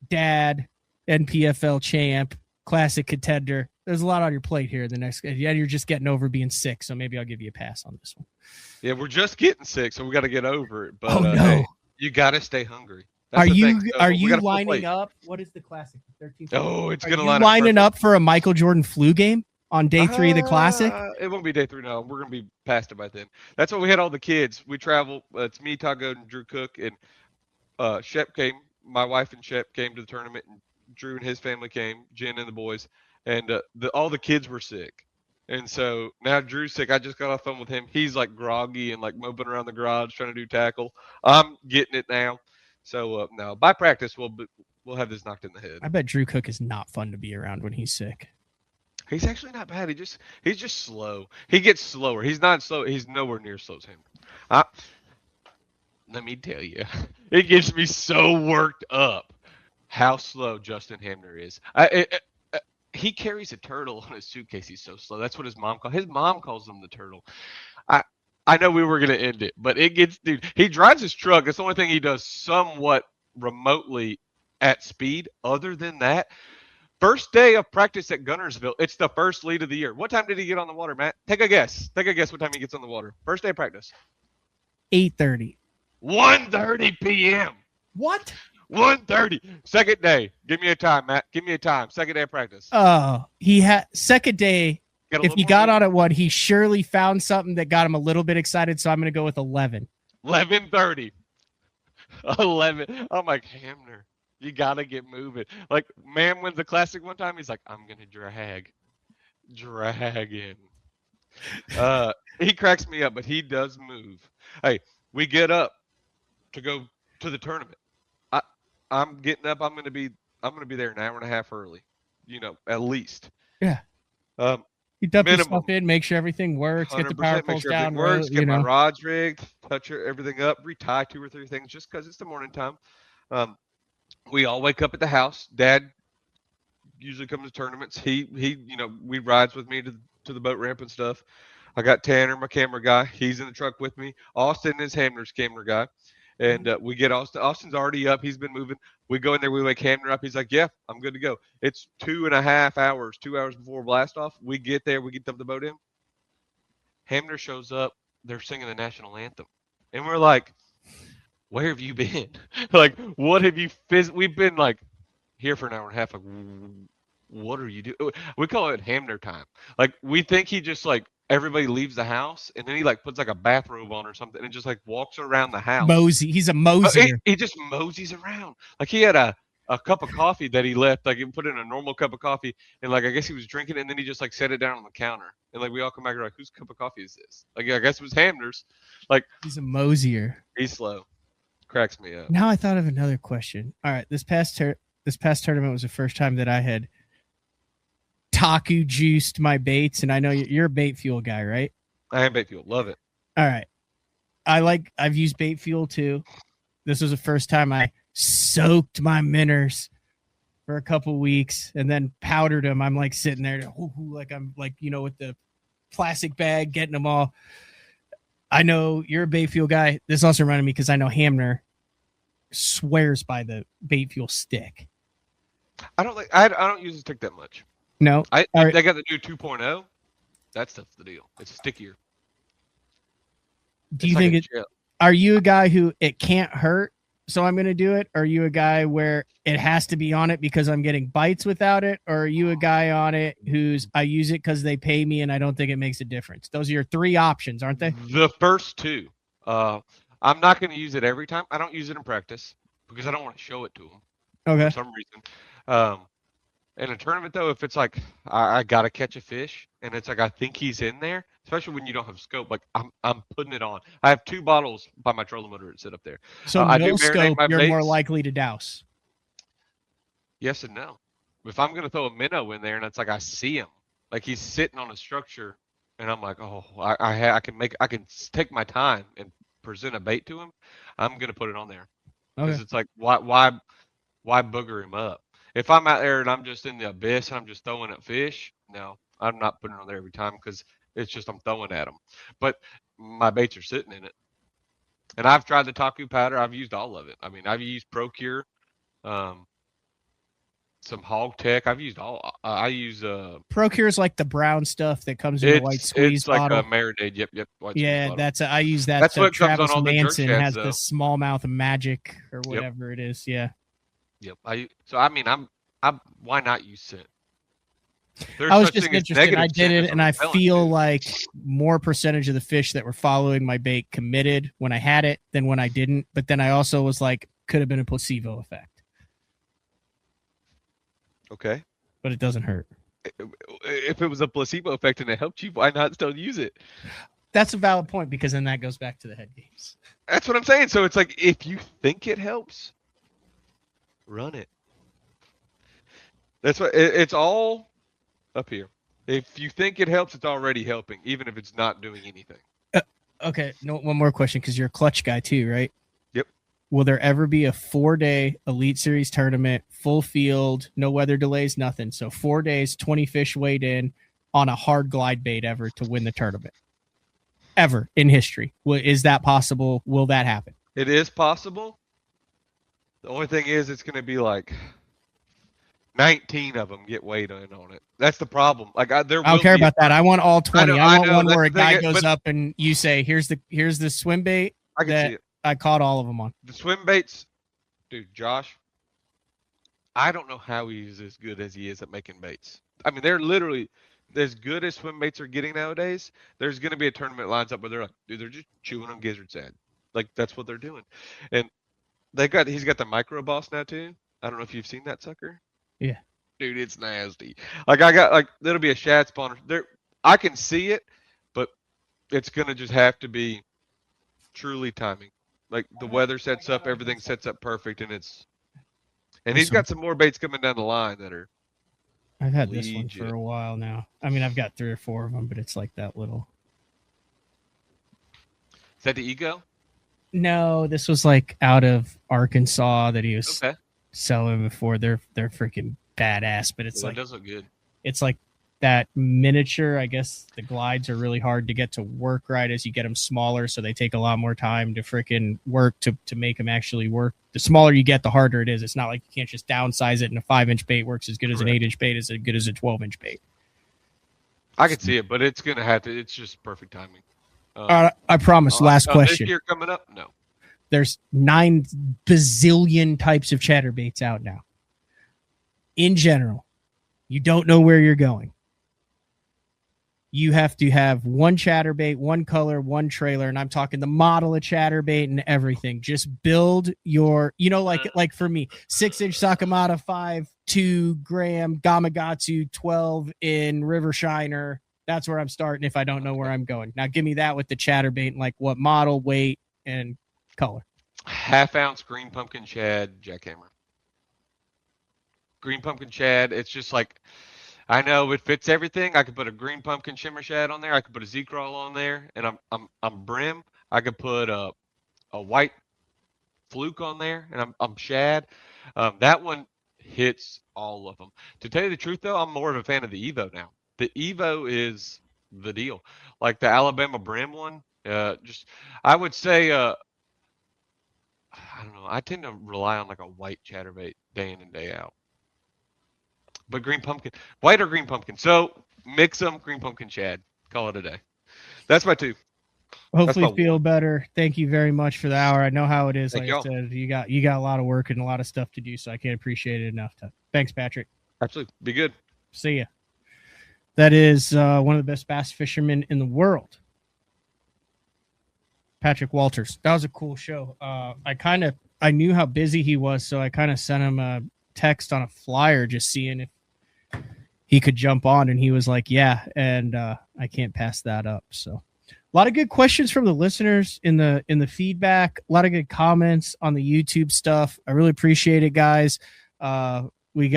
dad, NPFL champ, classic contender. There's a lot on your plate here. Yeah, you're just getting over being sick, so maybe I'll give you a pass on this one. Yeah, we're just getting sick, so we got to get over it. But oh no, hey, you got to stay hungry. That's are you lining up? What is the classic? 13th. Oh, it's going to line up. Lining up for a Michael Jordan flu game on day 3 of the classic? It won't be day 3 now. We're going to be past it by then. That's why we had all the kids. We travel. It's me, Tago, and Drew Cook, and Shep came. My wife and Shep came to the tournament, and Drew and his family came. Jen and the boys, and all the kids were sick. And so now Drew's sick. I just got off the phone with him. He's like groggy and like moping around the garage trying to do tackle. I'm getting it now. So no, by practice we'll have this knocked in the head. I bet Drew Cook is not fun to be around when he's sick. He's actually not bad. He's just slow. He gets slower. He's not slow. He's nowhere near slow as him. Let me tell you, it gets me so worked up how slow Justin Hamner is. He carries a turtle in his suitcase. He's so slow. That's what his mom calls. His mom calls him the turtle. I know we were gonna end it, but dude. He drives his truck. That's the only thing he does somewhat remotely at speed. Other than that, first day of practice at Gunnersville. It's the first lead of the year. What time did he get on the water, Matt? Take a guess. Take a guess what time he gets on the water. First day of practice. 8:30. 1:30 p.m. What? 1:30. Second day. Give me a time, Matt. Give me a time. Second day of practice. Oh, he had second day. If he got on at 1, he surely found something that got him a little bit excited. So I'm going to go with 11. 11:30. 11. I'm like, Hamner, you got to get moving. Like, man wins the classic one time. He's like, I'm going to drag in. He cracks me up, but he does move. Hey, we get up to go to the tournament. I'm getting up. I'm going to be there an hour and a half early, at least. Yeah. You dump your stuff in, make sure everything works, get the power poles down, get my rods rigged, touch everything up, retie 2 or 3 things just because it's the morning time. We all wake up at the house. Dad usually comes to tournaments. He we rides with me to the boat ramp and stuff. I got Tanner, my camera guy. He's in the truck with me. Austin is Hamner's camera guy. And we get Austin. Austin's already up. He's been moving. We go in there. We wake Hamner up. He's like, yeah, I'm good to go. It's 2.5 hours, 2 hours before blast off. We get there. We get the boat in. Hamner shows up. They're singing the national anthem. And we're like, where have you been? Like, what have you we've been like here for an hour and a half. Like, what are you doing? We call it Hamner time. Like, we think he just like, everybody leaves the house and then he like puts like a bathrobe on or something and just like walks around the house. He's a mosier. He just moseys around. Like he had a cup of coffee that he left, like he put in a normal cup of coffee and like I guess he was drinking it and then he just like set it down on the counter. And like we all come back and we're like, whose cup of coffee is this? Like I guess it was Hamner's. Like he's a mosier. He's slow. Cracks me up. Now I thought of another question. All right, this past tournament was the first time that I had taku juiced my baits, and I know you're a bait fuel guy, right? I am bait fuel. Love it. All right. I've used bait fuel too. This was the first time I soaked my minnows for a couple weeks and then powdered them. I'm like sitting there like I'm like, with the plastic bag, getting them all. I know you're a bait fuel guy. This also reminded me because I know Hamner swears by the bait fuel stick. I don't use the stick that much. No, I got the new 2.0. That stuff's the deal. It's stickier. Do you think are you a guy who it can't hurt so I'm going to do it? Or are you a guy where it has to be on it because I'm getting bites without it? Or are you a guy on it who's I use it because they pay me and I don't think it makes a difference? Those are your three options, aren't they? The first two. I'm not going to use it every time. I don't use it in practice because I don't want to show it to them for Okay. some reason. Um, in a tournament, though, if it's like I got to catch a fish and it's like I think he's in there, especially when you don't have scope, like I'm putting it on. I have 2 bottles by my trolling motor that sit up there. So I do no marinate scope, my you're more baits. likely to douse. Yes and no. If I'm going to throw a minnow in there and it's like I see him, like he's sitting on a structure, and I'm like, oh, I can take my time and present a bait to him. I'm going to put it on there because Okay. it's like why booger him up? If I'm out there and I'm just in the abyss and I'm just throwing at fish, no, I'm not putting it on there every time because it's just I'm throwing at them. But my baits are sitting in it, and I've tried the Taku powder. I've used all of it. I mean, I've used Procure, um, some Hog Tech. I've used all. I use Procure is like the brown stuff that comes in the white squeeze it's like a bottle. marinade. Yep, white squeeze Yeah, bottle. I use that. That's what comes on Travis all the jerk Manson shads has the though. smallmouth magic or Yep, whatever it is. Yeah. yep. I mean I'm why not use scent? I There's was such just thing as interested. I negative did scent it, as a and I repellent feel too. like more percentage of the fish that were following my bait committed when I had it than when I didn't. But then I also was like, could have been a placebo effect, Okay. but it doesn't hurt. If it was a placebo effect and it helped you, why not still use it? That's a valid point because then that goes back to the head games. That's what I'm saying. So it's like if you think it helps, run it. That's what it's all up here. If you think it helps, it's already helping, even if it's not doing anything. Okay, no, one more question because you're a clutch guy too, right? Yep. Will there ever be a 4-day Elite Series tournament, full field, no weather delays, nothing? So 4 days, 20 fish weighed in on a hard glide bait ever to win the tournament? Ever in history? Is that possible? Will that happen? It is possible. The only thing is, it's going to be like 19 of them get weighed in on it. That's the problem. Like there I don't will care be. about that. I want all 20. I want know. one That's where a the thing. guy goes up and you say, here's the swim bait I can that see it. I caught all of them on. The swim baits, dude, Josh. I don't know how he's as good as he is at making baits. I mean, they're literally as good as swim baits are getting nowadays. There's going to be a tournament lines up where they're like, dude, they're just chewing on gizzard's head. Like that's what they're doing. And he's got the micro boss now too. I don't know if you've seen that sucker. Yeah. Dude, it's nasty. Like I got like there'll be a shad spawner there. I can see it, but it's gonna just have to be truly timing. Like the weather sets up, everything sets up perfect, and he's got some more baits coming down the line that are. I've had this one for a while now. I mean, I've got 3 or 4 of them, but it's like that little. Is that the ego? No, this was like out of Arkansas that he was selling before. They're freaking badass, but it's like it does look good. It's like that miniature. I guess the glides are really hard to get to work right as you get them smaller, so they take a lot more time to freaking work to make them actually work. The smaller you get, the harder it is. It's not like you can't just downsize it, and a 5-inch bait works as good as an 8-inch bait, as good as a 12-inch bait. I can see it, but it's gonna have to. It's just perfect timing. I promise. Last question. This year coming up, no. There's 9 bazillion types of chatterbaits out now. In general, you don't know where you're going. You have to have one chatterbait, one color, one trailer, and I'm talking the model of chatterbait and everything. Just build your, like for me, 6-inch Sakamata 5.2 gram Gamakatsu 12 in River Shiner. That's where I'm starting if I don't know where I'm going. Now give me that with the chatterbait and like what model, weight, and color. 1/2 ounce green pumpkin shad jackhammer. Green pumpkin shad. It's just like I know it fits everything. I could put a green pumpkin shimmer shad on there. I could put a Z-crawl on there, and I'm brim. I could put a white fluke on there, and I'm shad. That one hits all of them. To tell you the truth, though, I'm more of a fan of the Evo now. The Evo is the deal. Like the Alabama brim one. I would say. I don't know. I tend to rely on like a white chatterbait day in and day out. But green pumpkin, white or green pumpkin. So mix them, green pumpkin shad. Call it a day. That's my 2. Hopefully feel better. Thank you very much for the hour. I know how it is. Thank like y'all. I said, you got a lot of work and a lot of stuff to do, so I can't appreciate it enough. Thanks, Patrick. Absolutely. Be good. See ya. That is one of the best bass fishermen in the world, Patrick Walters. That was a cool show. I knew how busy he was, so I kind of sent him a text on a flyer just seeing if he could jump on, and he was like, yeah, and I can't pass that up. So a lot of good questions from the listeners in the feedback, a lot of good comments on the YouTube stuff. I really appreciate it, guys. We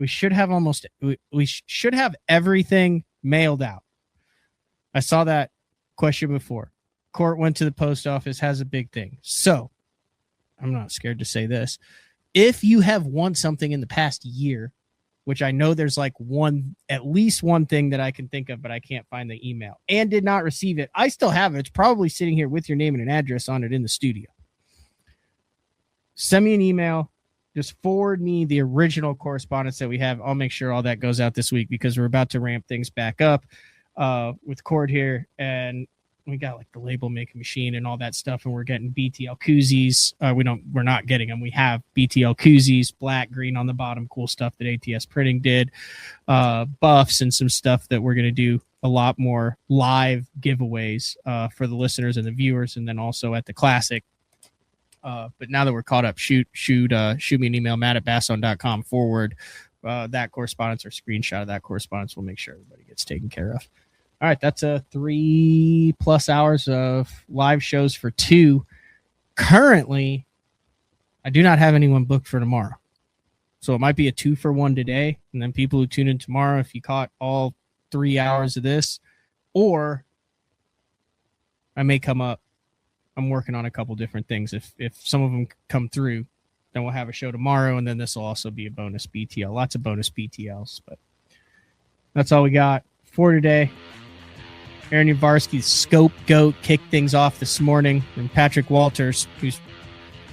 should have everything mailed out. I saw that question before. Court went to the post office, has a big thing. So I'm not scared to say this. If you have won something in the past year, which I know there's like at least one thing that I can think of, but I can't find the email, and did not receive it, I still have it. It's probably sitting here with your name and an address on it in the studio. Send me an email. Just forward me the original correspondence that we have. I'll make sure all that goes out this week because we're about to ramp things back up with Cord here, and we got like the label making machine and all that stuff, and we're getting BTL koozies. We're not getting them. We have BTL koozies, black, green on the bottom, cool stuff that ATS Printing did, buffs, and some stuff that we're going to do a lot more live giveaways for the listeners and the viewers, and then also at the Classic. But now that we're caught up, shoot me an email, matt@basson.com forward that correspondence or screenshot of that correspondence. We'll make sure everybody gets taken care of. All right, that's 3+ hours of live shows for 2. Currently, I do not have anyone booked for tomorrow. So it might be a 2-for-1 today, and then people who tune in tomorrow, if you caught all 3 hours of this, or I may come up. I'm working on a couple different things. If some of them come through, then we'll have a show tomorrow, and then this will also be a bonus BTL. Lots of bonus BTLs, but that's all we got for today. Aaron Yavarski's Scope Goat kicked things off this morning, and Patrick Walters, who's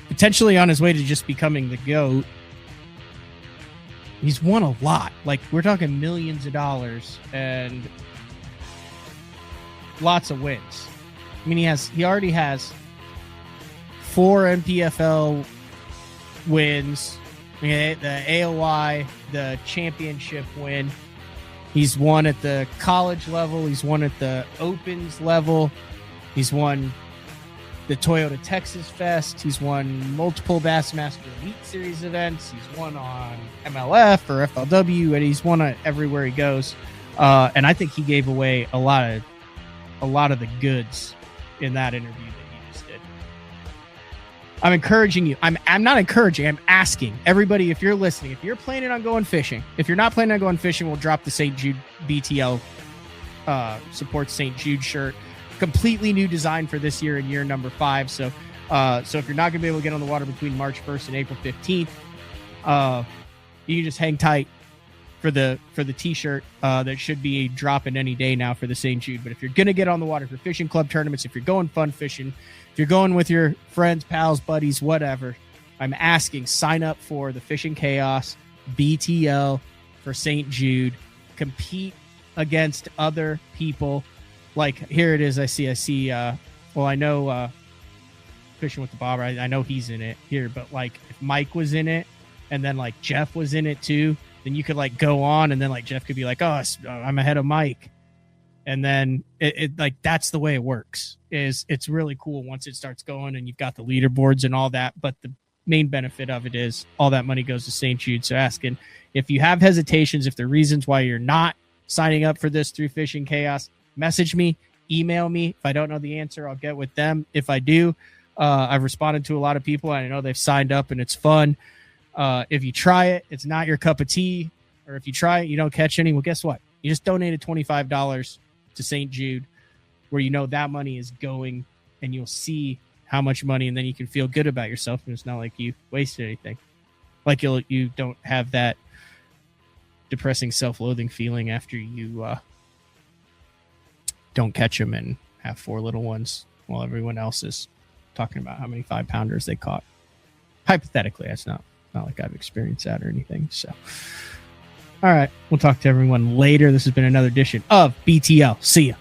potentially on his way to just becoming the GOAT. He's won a lot. Like, we're talking millions of dollars and lots of wins. I mean, he already has 4 NPFL wins. I mean, the AOI, the championship win. He's won at the college level. He's won at the Opens level. He's won the Toyota Texas Fest. He's won multiple Bassmaster Elite Series events. He's won on MLF or FLW, and he's won everywhere he goes. And I think he gave away a lot of the goods in that interview that he just did. I'm encouraging you. I'm not encouraging. I'm asking everybody, if you're listening, if you're planning on going fishing, if you're not planning on going fishing, we'll drop the St. Jude BTL support St. Jude shirt. Completely new design for this year and year number 5. So if you're not going to be able to get on the water between March 1st and April 15th, you can just hang tight for the t-shirt that should be dropping any day now for the St. Jude. But if you're going to get on the water for fishing club tournaments, if you're going fun fishing, if you're going with your friends, pals, buddies, whatever, I'm asking, sign up for the Fishing Chaos BTL for St. Jude. Compete against other people. Like, here it is. I see. Well, I know Fishing with the Bobber. I know he's in it here, but like if Mike was in it and then like Jeff was in it too, then you could like go on and then like Jeff could be like, oh, I'm ahead of Mike. And then it like, that's the way it works. It's really cool once it starts going and you've got the leaderboards and all that. But the main benefit of it is all that money goes to St. Jude. So asking if you have hesitations, if there are reasons why you're not signing up for this through Fishing Chaos, message me, email me. If I don't know the answer, I'll get with them. If I do, I've responded to a lot of people and I know they've signed up and it's fun. If you try it, it's not your cup of tea, or if you try it, you don't catch any. Well, guess what? You just donated $25 to St. Jude, where you know that money is going, and you'll see how much money, and then you can feel good about yourself, and it's not like you wasted anything. Like you don't have that depressing self-loathing feeling after you don't catch them and have 4 little ones while everyone else is talking about how many 5-pounders they caught. Hypothetically, that's not like I've experienced that or anything. So, all right, we'll talk to everyone later. This has been another edition of BTL. See ya.